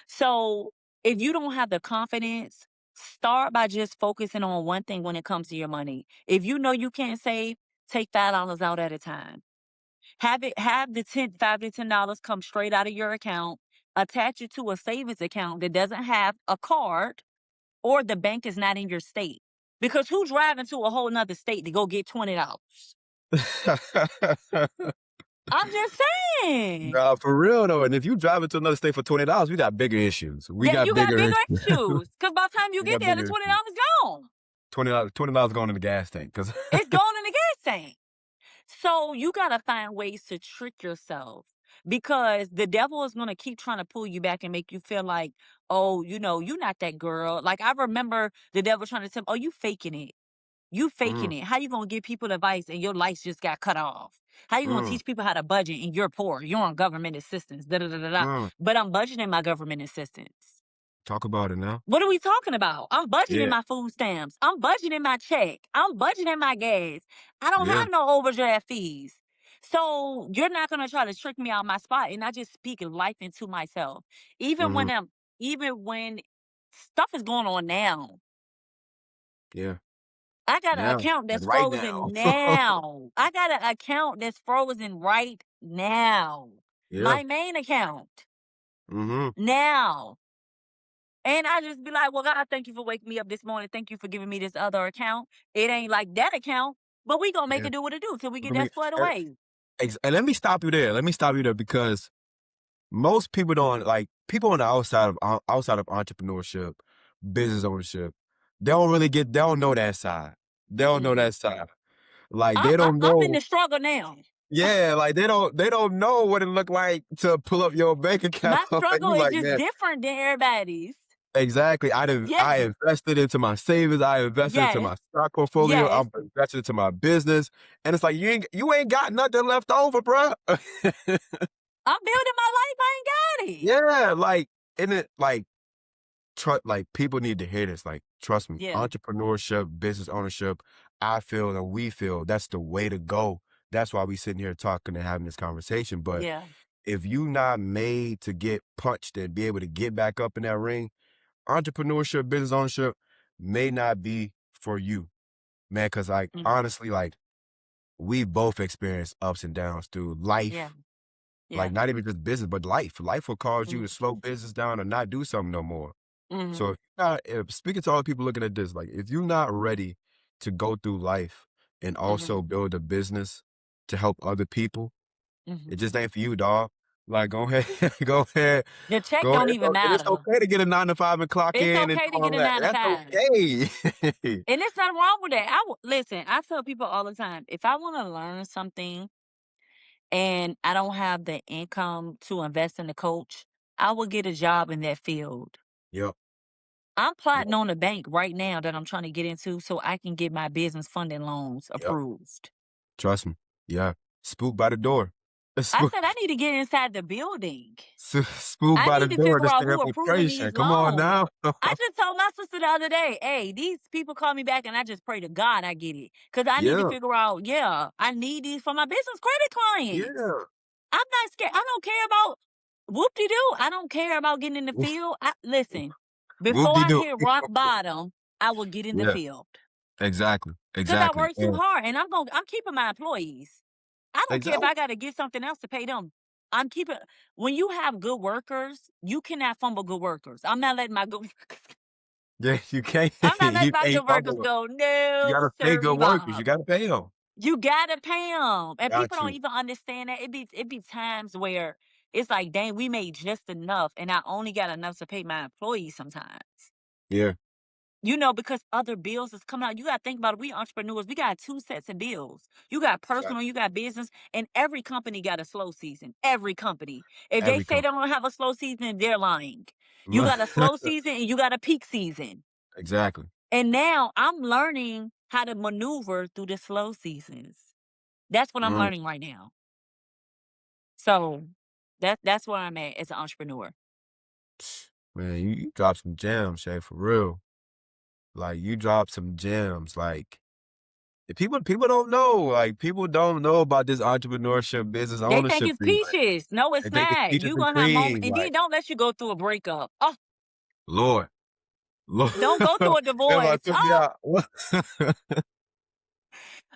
So if you don't have the confidence, start by just focusing on one thing when it comes to your money. If you know you can't save, take $5 out at a time. Have the 5 to $10 come straight out of your account. Attach it to a savings account that doesn't have a card or the bank is not in your state. Because who's driving to a whole nother state to go get $20? I'm just saying. Nah, for real though, and if you drive into another state for $20, we got bigger issues. We Yeah, got you got bigger bigger issues. issues. Because by the time you We get got there, the bigger issues. $20 gone. $20 going in the gas tank, 'cause It's going in the gas tank. So you gotta find ways to trick yourself because the devil is gonna keep trying to pull you back and make you feel like, oh, you're not that girl. Like I remember the devil trying to tell me, oh, you faking it. You faking Mm. it. How you gonna give people advice and your lights just got cut off? How you gonna Mm. teach people how to budget and you're poor? You're on government assistance. Da da da da da. Mm. But I'm budgeting my government assistance. Talk about it now. What are we talking about? I'm budgeting Yeah. my food stamps. I'm budgeting my check. I'm budgeting my gas. I don't Yeah. have no overdraft fees. So you're not gonna try to trick me out my spot. And I just speak life into myself. Even Mhm. when I'm even when stuff is going on now. Yeah. I got an Now. account Like, that's right now. frozen now. I got an account that's frozen right now. Yeah. My main account. Mhm. Now. And I just be like, well, God, thank you for waking me up this morning. Thank you for giving me this other account. It ain't like that account, but we gonna make Yeah. it do what it do till we Look get at me. that squared And away. and let me stop you there. Let me stop you there because most people don't like people on the outside of entrepreneurship, business ownership. They don't know that side. They don't know Mm-mm. that side. Like I'm, they I'm don't I'm in know. the struggle now. Yeah, like they don't know what it look like to pull up your bank account. My And struggle you is like, just man, different than everybody's. exactly. I Yes, invested into my savings. I invested into yes, my stock portfolio. yes. I'm invested into my business. And it's like you ain't got nothing left over, bruh. I'm building my life. I ain't got it. Yeah, like and it like like people need to hear this. Like, trust me, Yeah, entrepreneurship, business ownership, I feel and we feel that's the way to go. That's why we sitting here talking and having this conversation. But yeah. if you not made to get punched and be able to get back up in that ring, entrepreneurship, business ownership may not be for you, man. Cause like Mm-hmm. honestly, like we've both experienced ups and downs through Yeah, life. Like yeah. not even just business, but life. Life will cause you to Mm-hmm. slow business down or not do something no more. So Mm-hmm. if speaking to all the people looking at this, like if you're not ready to go through life and Mm-hmm. also build a business to help other people, it Mm-hmm. just ain't for you, dog. Like go ahead, go ahead, The check go ahead. don't even And it's matter. okay to get a 9 to 5 and clock It's in and okay to all get a that. nine to That's five. okay. And there's nothing wrong with that. Listen. I tell people all the time, if I want to learn something and I don't have the income to invest in a coach, I will get a job in that field. Yep. I'm plotting Yep. on a bank right now that I'm trying to get into so I can get my business funding loans Yep. approved. Trust me. Yeah. Spook by the door. I Spook, said I need to get inside the building. spook I by the need to door. figure Just out the who approving infiltration. these Come on loans. now. I just told my sister the other day, hey, these people call me back and I just pray to God I get it. Because I need to Yeah. figure out, yeah, I need these for my business credit clients. Yeah. I'm not scared. I don't care about whoop-de-doo. I don't care about getting in the field. Listen, Whoop before de I doo. hit rock bottom, I will get in the Yeah. field. Exactly. Cause I Exactly. work too And hard, and I'm keeping my employees. I don't care if exactly. I gotta get something else to pay them. I'm keeping when you have good workers, you cannot fumble good workers. I'm not letting my good Yeah, you can't I'm not letting you my can't good workers fumble 'em. go, You "No, gotta pay good sorry, workers. You Bob." gotta pay them. You gotta pay them, and Got people don't to. even understand that. It be times where it's like, "Dang, we made just enough, and I only got enough to pay my employees sometimes." Yeah. Because other bills is coming out. You gotta think about it. We entrepreneurs, we got 2 sets of bills. You got Fact. personal, you got business, and every company got a slow season. Every company. If they Every say they company. don't have a slow season, they're lying. You got a slow season and you got a peak season. Exactly. And now I'm learning how to maneuver through the slow seasons. That's what I'm Mm. learning right now. So that's where I'm at as an entrepreneur. Man, you dropped some gems, Shay, for real. Like, you dropped some gems, like, people don't know, like, people don't know about this entrepreneurship, business They think ownership it's thing, like, peaches. No, they it's think it's not. peaches You and gonna have moment, cream, and then like, don't let you go through a breakup. Oh, Lord, Lord, don't go through a that about divorce. took me Oh, out.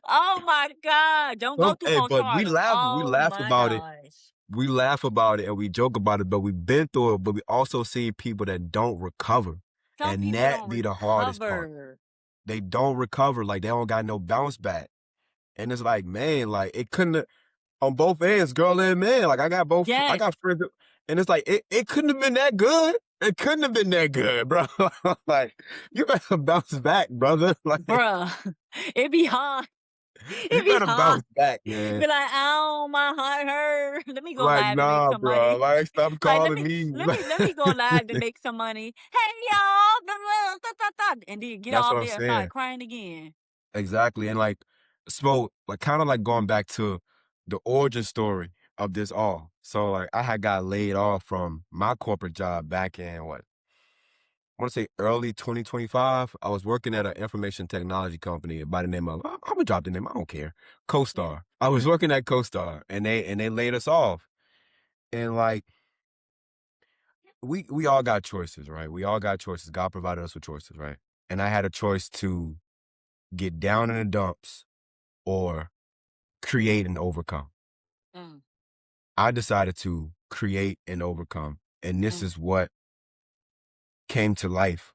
oh my God. Don't go So, through hey, but we postpartum. laugh we Oh laugh my about it. gosh. We laugh about it and we joke about it, but we've been through it, but we also see people that don't recover, Some and people that don't be the hardest part. recover. They don't recover, like, they don't got no bounce back, and it's like, man, like, it couldn't have on both ends, girl and man, like, I Yes, got friends that and it's like, it couldn't have been that good. It couldn't have been that good, bro. Like, you better bounce back, brother. Like, bruh. It be hard. you It be better hard. bounce back, man. Be like, oh, my heart hurt. Let me go Like, live and make nah, some bro. money. Like, stop Like, calling me. let me go live to make some money. Hey y'all, blah, blah, da, da, da, and then get That's off what I'm there and start saying. crying again. Exactly, and, like, so, like, kinda, like, going back to the origin story of this all. So, like, I had got laid off from my corporate job back in, what, I wanna say early 2025. I was working at an information technology company by the name of Imma drop the name, I don't care, Yeah. CoStar. I was working at CoStar, and they laid us off, and, like, we all got choices, right? We all got choices. God provided us with choices, right? And I had a choice to get down in the dumps or create and overcome. Mm, I decided to create and overcome. And this mm, is what came to life.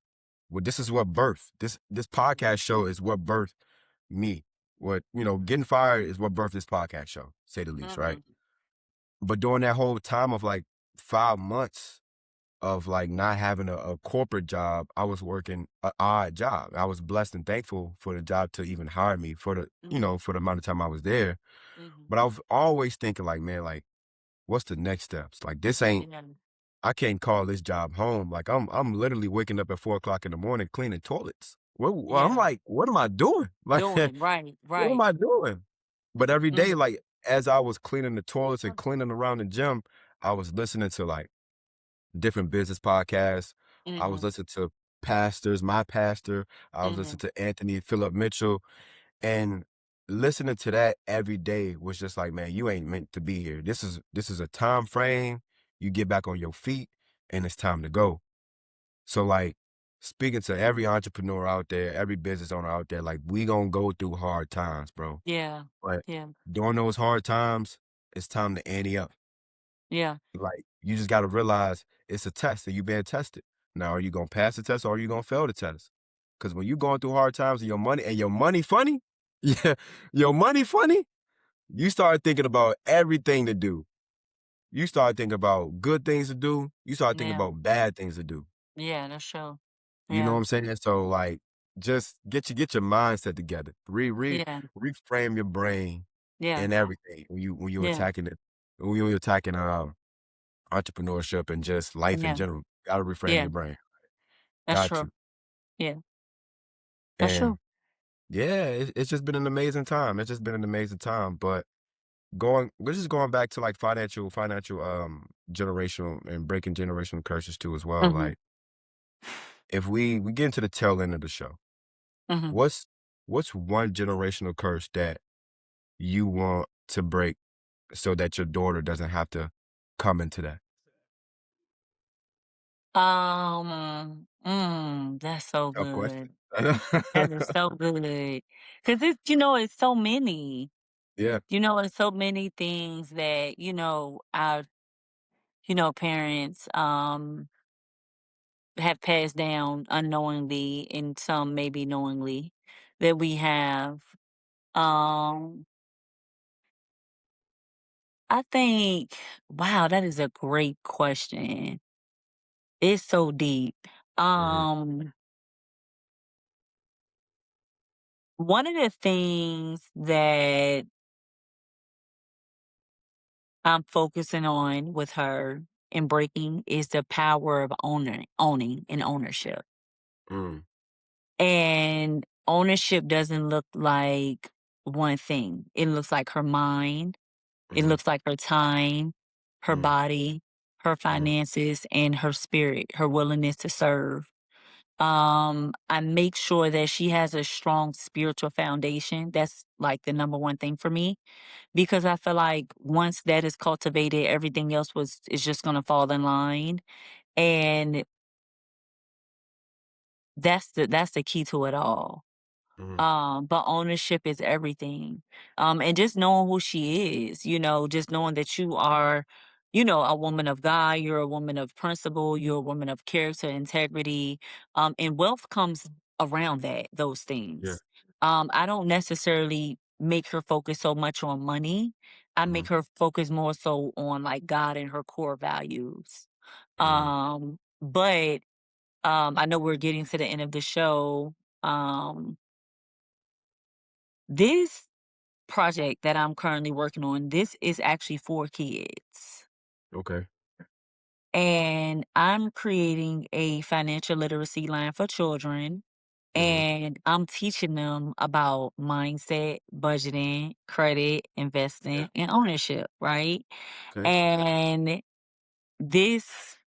Well, this is what birthed. This podcast show is what birthed me. What, getting fired is what birthed this podcast show, say the least, right? mhm, But during that whole time of like 5 months of like not having a corporate job, I was working an odd job. I was blessed and thankful for the job to even hire me for mhm, for the amount of time I was there. mhm. But I was always thinking like, man, like, what's the next steps? Like, this ain't Yeah. I can't call this job home. Like, I'm literally waking up at 4 o'clock in the morning cleaning toilets. I'm Yeah. like, what am I doing? Like, Doing right, what am right. I doing? But every day, Mm, like, as I was cleaning the toilets and cleaning around the gym, I was listening to like different business podcasts. I was mhm, listening to pastors, my pastor. I was listening mhm, to Anthony Philip Mitchell. And listening to that every day was just like, man, you ain't meant to be here. This is a time frame. You get back on your feet and it's time to go. So like speaking to every entrepreneur out there, every business owner out there, like we gonna go through hard times, bro. yeah, But yeah, during those hard times, it's time to ante up. yeah, Like you just gotta realize it's a test and you being tested. Now, are you gonna pass the test or are you gonna fail the test? Because when you going through hard times and your money funny, yeah, your money funny, you start thinking about everything to do. You start thinking about good things to do. You start thinking yeah, about bad things to do. yeah, that's true. You know what Yeah, I'm saying? So like, just get your mindset together. yeah, Reframe your brain yeah, and everything when you yeah, attacking it when you attacking entrepreneurship and just life in yeah, general. Gotta reframe yeah, your brain. that's Got true. to. Yeah, that's And true. yeah, it's just been an amazing time. It's just been an amazing time. But we're just going back to like financial generational and breaking generational curses too as well. Mhm, Like if we get into the tail end of the show, mhm. what's what's one generational curse that you want to break so that your daughter doesn't have to come into that? That's so Tough question. good. That is so good. 'Cause it's it's so many. Yeah. It's so many things that, our, parents have passed down unknowingly and some maybe knowingly that we have. Um I think wow, that is a great question. It's so deep. Mhm, Um One of the things that I'm focusing on with her and breaking is the power of owning and ownership. mm, And ownership doesn't look like one thing. It looks like her mind, it mhm, looks like her time, her mm, body, her mhm, finances, and her spirit, her willingness to serve. I make sure that she has a strong spiritual foundation. That's like the number one thing for me because I feel like once that is cultivated, everything else was is just gonna fall in line. And that's the key to it all. mhm, But ownership is everything. And just knowing who she is, just knowing that you are, a woman of God, you're a woman of principle, you're a woman of character, integrity. And wealth comes around those yeah, things. I don't necessarily make her focus so much on money. I make mhm, her focus more so on like God and her core values. mhm, But I know we're getting to the end of the show. Um, this project that I'm currently working on, this is actually for kids. okay, And I'm creating a financial literacy line for children. mhm, And I'm teaching them about mindset, budgeting, credit, yeah, investing, and ownership, right? okay, And this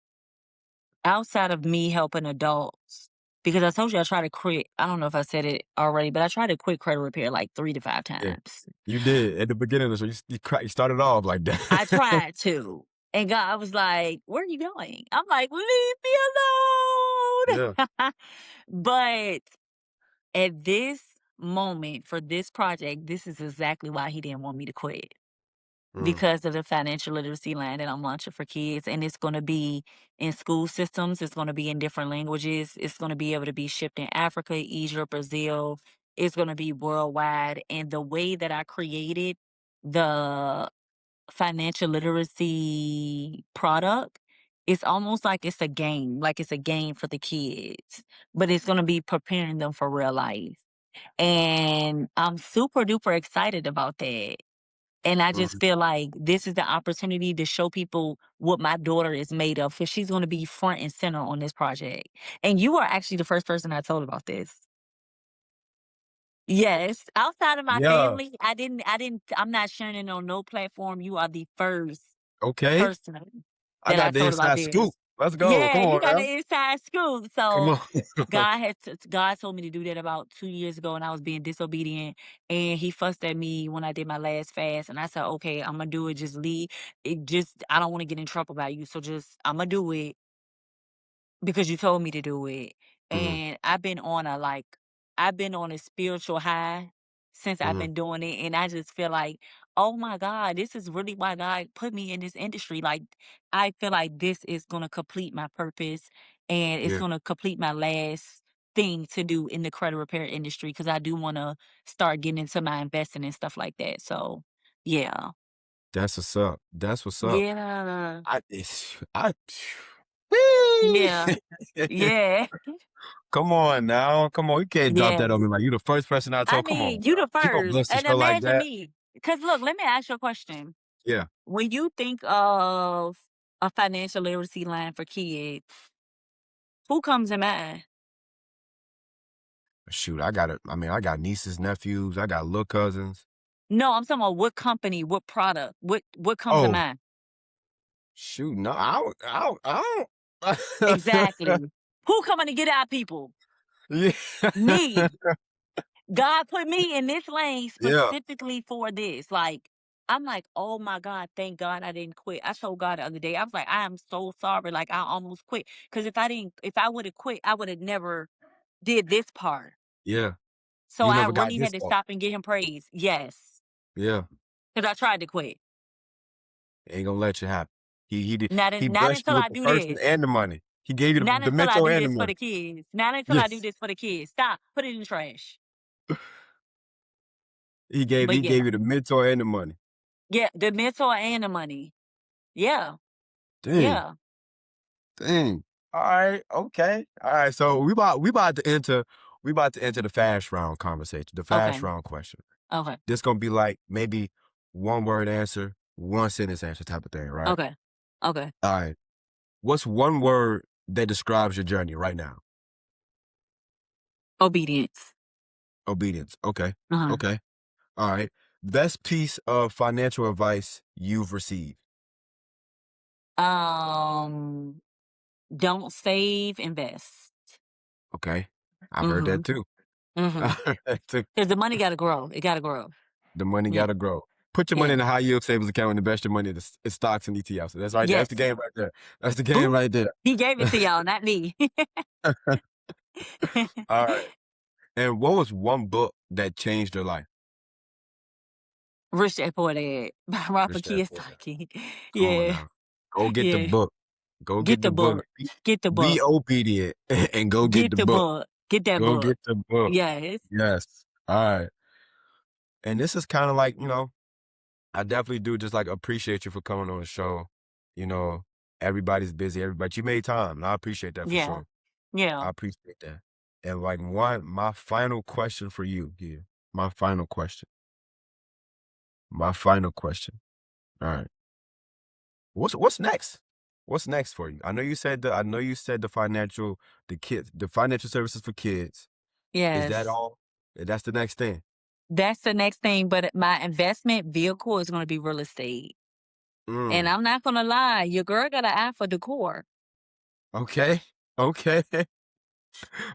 outside of me helping adults, because I told you I try to quit. I don't know if I said it already, but I tried to quit credit repair like 3 to 5 yeah. times. You did at the beginning of the show, you started off like I that. tried to. And God was like, "Where are you going?" I'm like, "Leave me Yeah, alone." But at this moment for this project, this is exactly why he didn't want me to quit. mm, Because of the financial literacy line that I'm launching for kids, and it's gonna be in school systems, it's gonna be in different languages, it's gonna be able to be shipped in Africa, Egypt, Brazil, it's gonna be worldwide, and the way that I created the financial literacy product, it's almost like it's a game for the kids, but it's gonna be preparing them for real life, and I'm super duper excited about that. And I just mhm. feel like this is the opportunity to show people what my daughter is made of because she's going to be front and center on this project. And you are actually the first person I told about this. Yes, outside of my Yeah, family, I'm not sharing it on no platform. You are the first okay. person I that I got the told about inside scoop. this. Let's go. Yeah, Come you on got now. the inside scoop. Come So on. God told me to do that about 2 years ago, and I was being disobedient. And He fussed at me when I did my last fast, and I said, "Okay, I'm gonna do it. Just leave. It just I don't want to get in trouble by you, so just I'm gonna do it." Because you told me to do it. Mhm, And I've been on a spiritual high since I've mhm, been doing it. And I just feel like, oh my God, this is really why God put me in this industry. Like I feel like this is gonna complete my purpose and it's yeah, gonna complete my last thing to do in the credit repair industry because I do wanna start getting into my investing and stuff like that. So yeah. that's what's up. That's what's up. Yeah. I it's I Whee! Yeah. Yeah. Come on now. Come on. You can't drop that on Yes. me like you the first person I I told. Come on, mean, you bro. the You gonna first, bust the and show like imagine that? me. Cause look, let me ask you a question. Yeah. When you think of a financial literacy line for kids, who comes in mind? Shoot, I got it. I mean, I got nieces, nephews, I got little cousins. No, I'm talking about what company, what product, what comes in Oh, mind? shoot, no, I Exactly. Who coming to get our people? Yeah. Me. God put me in this lane Yeah. specifically for this. Like, I'm like, "Oh my God, thank God I didn't quit." I told God the other day, I was like, "I am so sorry, like, I almost quit. Because if I would've quit, I would've never did this part." Yeah. So You I never got really had this to far. stop and give him praise. Yes, Yeah. because I tried to quit. Ain't gonna let you happen. He Not blessed you until with I the do person this. and the money. He gave you Not the until I mentor do and the this for money. the kids. Not until I do Yes. this for the kids. Stop. Put it in the trash. He But gave yeah. you the mentor and the money. Yeah, the mentor and the money. Yeah. Dang. Yeah. Dang. All right. Okay. All right. So we about to enter the fast round conversation, the fast Okay. round question. Okay. This gonna be like maybe one word answer, one sentence answer type of thing, right? Okay. Okay. All right. What's one word that describes your journey right now? Obedience. Obedience. Okay. Uh-huh. Okay. All right. Best piece of financial advice you've received. Um, don't save, invest. Okay. I've heard that Mhm. too. I Mhm. heard that too. Because the money gotta grow. It gotta grow. The money Yeah. gotta grow. Put your money Yeah. in a high yield savings account and invest your money in stocks and ETFs. So that's right there. That's the Yes. game right there. That's the game Ooh, right there. he gave it to y'all, not me. All right. And what was one book that changed your life? Rich Dad Poor Dad by Robert Rich Dad Poor Dad. Kiyosaki. Come on Yeah. now. Go get the Yeah. book. Go Get get the the book. book. Get the Be book. obedient and go get Get the the book. book. Get that Go book. get the book. Yes. Yes. All right. And this is kind of like, I definitely do just like appreciate you for coming on the show. You know, everybody's busy, but you made time. And I appreciate that for Yeah. sure. Yeah. I appreciate that. And like my final question for you here. My final question. My final question. All right. What's next? What's next for you? I know you said the financial services for kids. Is that Yes. all? That's the next thing. That's the next thing, but my investment vehicle is gonna be real estate. And Mm, I'm not gonna lie, your girl got an eye for decor. okay. Okay.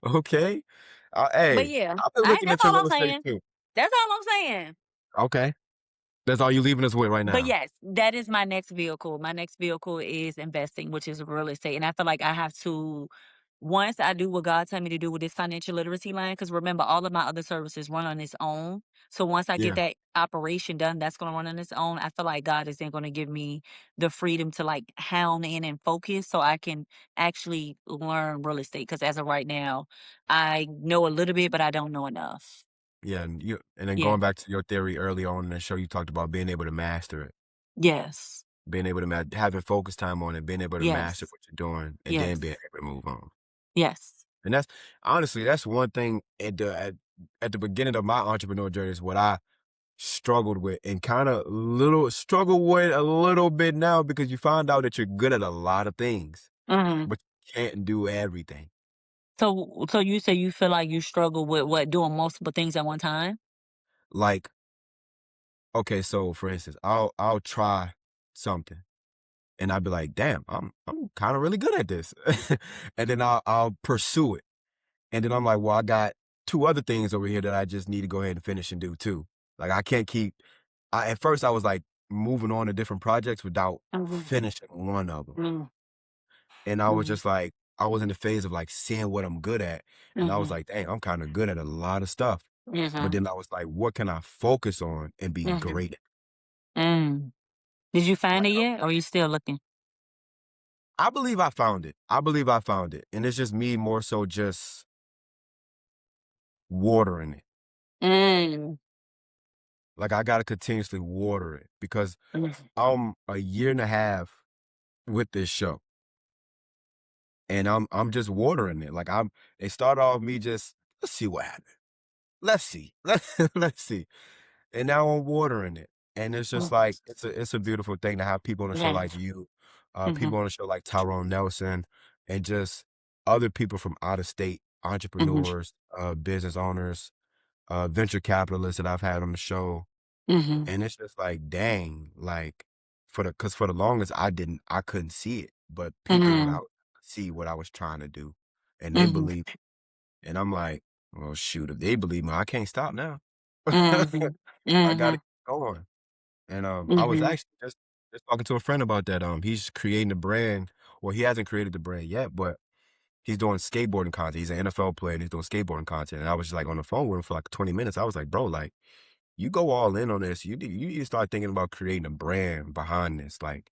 Okay. But Hey, yeah, I've been I looking that's into all I'm real estate saying. too. That's all I'm saying. Okay. That's all you leaving us with right But now. yes, that is my next vehicle. My next vehicle is investing, which is real estate. And I feel like I have to, once I do what God tell me to do with this financial literacy line, because remember, all of my other services run on its own. So once I get Yeah. that operation done, that's going to run on its own. I feel like God is then going to give me the freedom to like hound in and focus so I can actually learn real estate. Because as of right now, I know a little bit, but I don't know enough. Yeah. And then Yeah. going back to your theory early on in the show, you talked about being able to master it. Yes. Being able to having focus time on it, being able to master Yes. what you're doing, and then being Yes. able to move on. Yes. And that's honestly, that's one thing at the beginning of my entrepreneur journey is what I struggled with and kind of little struggle with a little bit now because you find out that you're good at a lot of things, Mhm. but you can't do everything. So you say you feel like you struggle with what, doing multiple things at one time? Like, okay, so for instance, I'll try something and I'll be like, damn, I'm kind of really good at this. And then I'll pursue it. And then I'm like, well, I got two other things over here that I just need to go ahead and finish and do too. Like I can't keep at first I was like moving on to different projects without Mhm. finishing one of them. Mm, And I was mhm, just like, I was in the phase of like seeing what I'm good at. And I was mhm, like, dang, I'm kind of good at a lot of stuff. But mhm, then I was like, what can I focus on and be mhm, great at? mm. Did you find Like, it yet, or are you still looking? I believe I found it. I believe I found it. And it's just me more so just watering it. Mm, Like I got to continuously water it because mhm, I'm a year and a half with this show and I'm just watering it. Like it started off me just, let's see what happens. Let's see. Let's see. And now I'm watering it. And it's just mm, like it's a beautiful thing to have people on the show like yes, you, mhm, people on the show like Tyrone Nelson, and just other people from out of state, mhm, entrepreneurs, business owners, venture capitalists that I've had on the show. mhm, And it's just like, dang, like because for the longest I couldn't see it, but people mhm, without see what I was trying to do, and they mhm, believe. And I'm like, well, shoot, if they believe me, I can't stop now. mhm, I gotta mhm. keep going. And, I was Mhm. actually just talking to a friend about that, he's creating a brand well, he hasn't created the brand yet, but he's doing skateboarding content. He's an NFL player, and he's doing skateboarding content, and I was just, like, on the phone with him for, like, 20 minutes. I was like, "Bro, like, you go all in on this. You need to start thinking about creating a brand behind this. Like,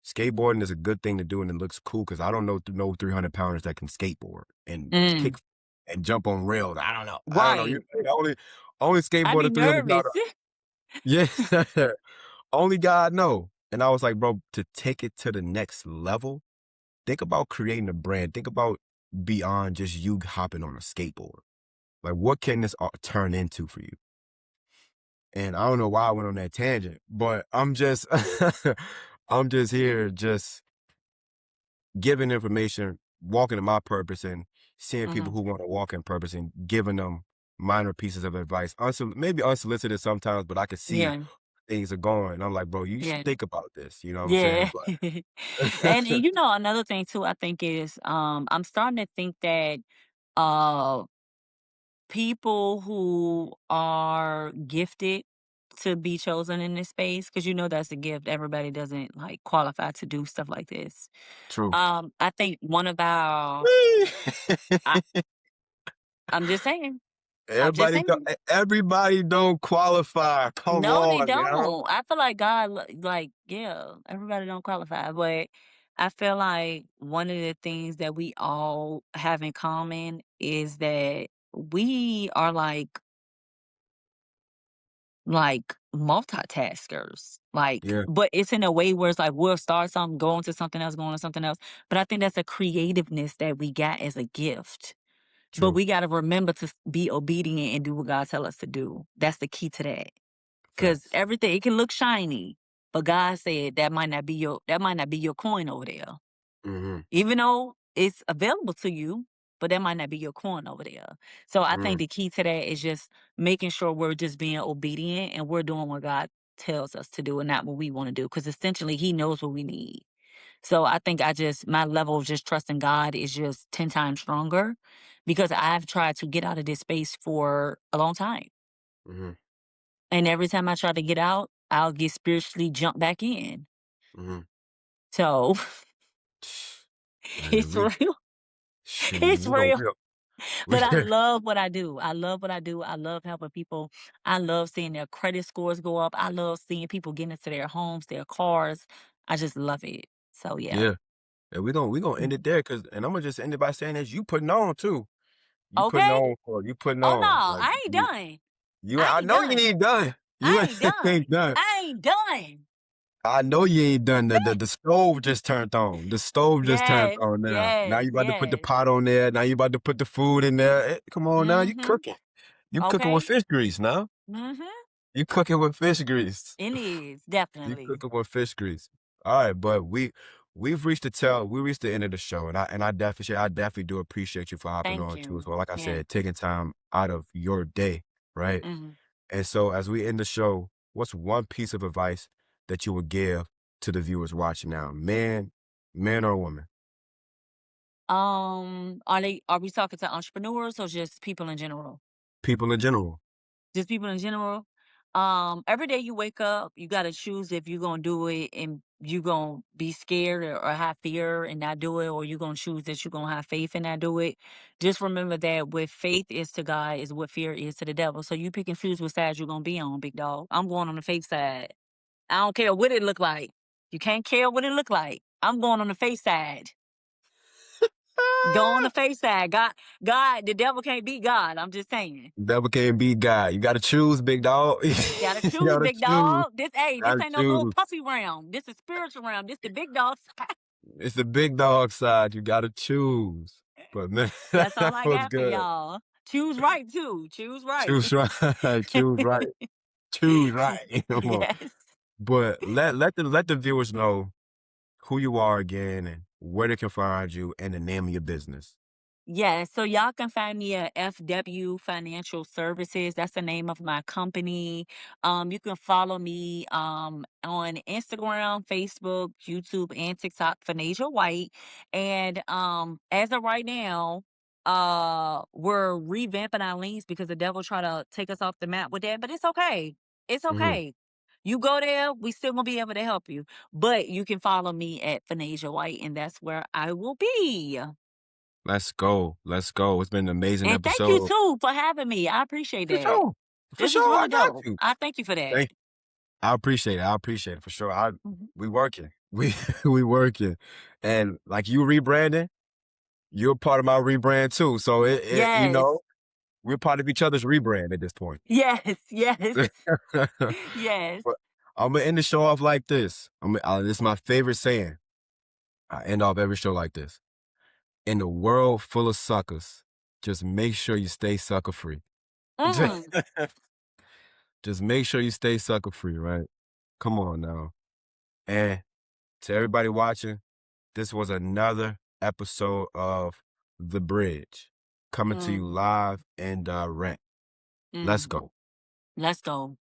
skateboarding is a good thing to do, and it looks cool because I don't know no 300 pounders that can skateboard and kick Mm. and jump on rails. I don't know. I don't know. You Right. only I be skateboarder 300 nervous. pounder. Yeah, only God know. And I was like, bro, to take it to the next level, think about creating a brand. Think about beyond just you hopping on a skateboard. Like, what can this turn into for you? And I don't know why I went on that tangent, but I'm just I'm just here just giving information, walking in my purpose and seeing people Mhm. who want to walk in purpose and giving them minor pieces of advice. Maybe unsolicited sometimes, but I could see Yeah. things are going. I'm like, bro, you should Yeah. think about this. You know what I'm Yeah. saying? And But you know, another thing too, I think is, I'm starting to think that, uh, people who are gifted to be chosen in this space, because you know that's a gift. Everybody doesn't like qualify to do stuff like this. true. I think one of our I, I'm just saying. I'm just saying. Everybody don't qualify. Come No, they on now. don't. I feel like God, like, yeah, everybody don't qualify, but I feel like one of the things that we all have in common is that we are like multitaskers. Like, Yeah, but it's in a way where it's like we'll start something, go into something else, go into something else. But I think that's a creativeness that we got as a gift. But true. we got to remember to be obedient and do what God tell us to do. That's the key to that. Because Facts. everything it can look shiny, but God said that might not be your coin over there. Hmm. Even though it's available to you, but that might not be your coin over there. So I think Hmm. the key to that is just making sure we're just being obedient and we're doing what God tells us to do and not what we want to do. Because essentially He knows what we need. So I think my level of just trusting God is just 10 times stronger because I've tried to get out of this space for a long time. Hmm. And every time I try to get out, I'll get spiritually jumped back in. Hmm. So Man, it's real. shoot, It's real. we But I love what I do. I love what I do. I love helping people. I love seeing their credit scores go up. I love seeing people get into their homes, their cars. I just love it. So yeah. yeah. And we gonna Mm. end it there, cause and I'm gonna just end it by saying this: you putting on too. Okay. You putting Oh no, on like I ain't done. I I ain't know you done. ain't done. You I ain't ain't done. done. I ain't done. I know you ain't done. The stove just turned on. The stove just turned Yes, on now. Now yes, you about to put the yes. pot on there. Now you about to put the food in there. Come on now, you Mm-hmm. cooking. You cooking with Okay. fish grease now. Mm-hmm. You cooking with fish grease. It is, You definitely. cooking with fish grease. All right, but we reached the end of the show, and I definitely do appreciate you for hopping Thank on too as you. well. Like I Yeah. said, taking time out of your day, right? Mhm. And so as we end the show, what's one piece of advice that you would give to the viewers watching now? Man or woman? Are we talking to entrepreneurs or just people in general? People in general. Just people in general. Every day you wake up, you gotta choose if you're gonna do it and you gonna be scared or have fear and not do it, or you gonna choose that you're gonna have faith and not do it. Just remember that what faith is to God is what fear is to the devil. So you pick and choose what side you're gonna be on, big dog. I'm going on the faith side. I don't care what it look like. You can't care what it look like. I'm going on the faith side. Go on the face side. God, the devil can't beat God. I'm just saying. Devil can't be God. You gotta choose, big dog. You Gotta choose, gotta big choose. dog. This Gotta ain't no little choose. puppy realm. This is spiritual realm. This the big dog side. It's the big dog side. You gotta choose. But man, That's all that I was got for good. y'all. Choose right too. Choose right. Choose right. Choose right. Choose right. Come on. Yes. But let the viewers know who you are again and where they can find you and the name of your business. Yeah, so y'all can find me at FW Financial Services. That's the name of my company. You can follow me on Instagram, Facebook, YouTube, and TikTok, Fanaysha White. And as of right now, we're revamping our links because the devil try to take us off the map with that, but it's okay. It's Mhm. okay. You go there, we still gonna be able to help you. But you can follow me at Fanaysha White, and that's where I will be. Let's go. Let's go. It's been an amazing And thank you episode. too for having me. I appreciate For that. sure. For This is sure. I really got dope. you. I thank you for that. Thank I appreciate it. I appreciate it for sure. Mhm. We working. We working. And like you rebranding, you're part of my rebrand too. So Yes. we're part of each other's rebrand at this point. Yes. Yes. But Yes. I'm gonna end the show off like this. This is my favorite saying. I end off every show like this. In a world full of suckers, just make sure you stay sucker free. Mm. Just make sure you stay sucker free, right? Come on now. And to everybody watching, this was another episode of The Bridge coming to you Mm. live and direct. Let's Mm. go. Let's go.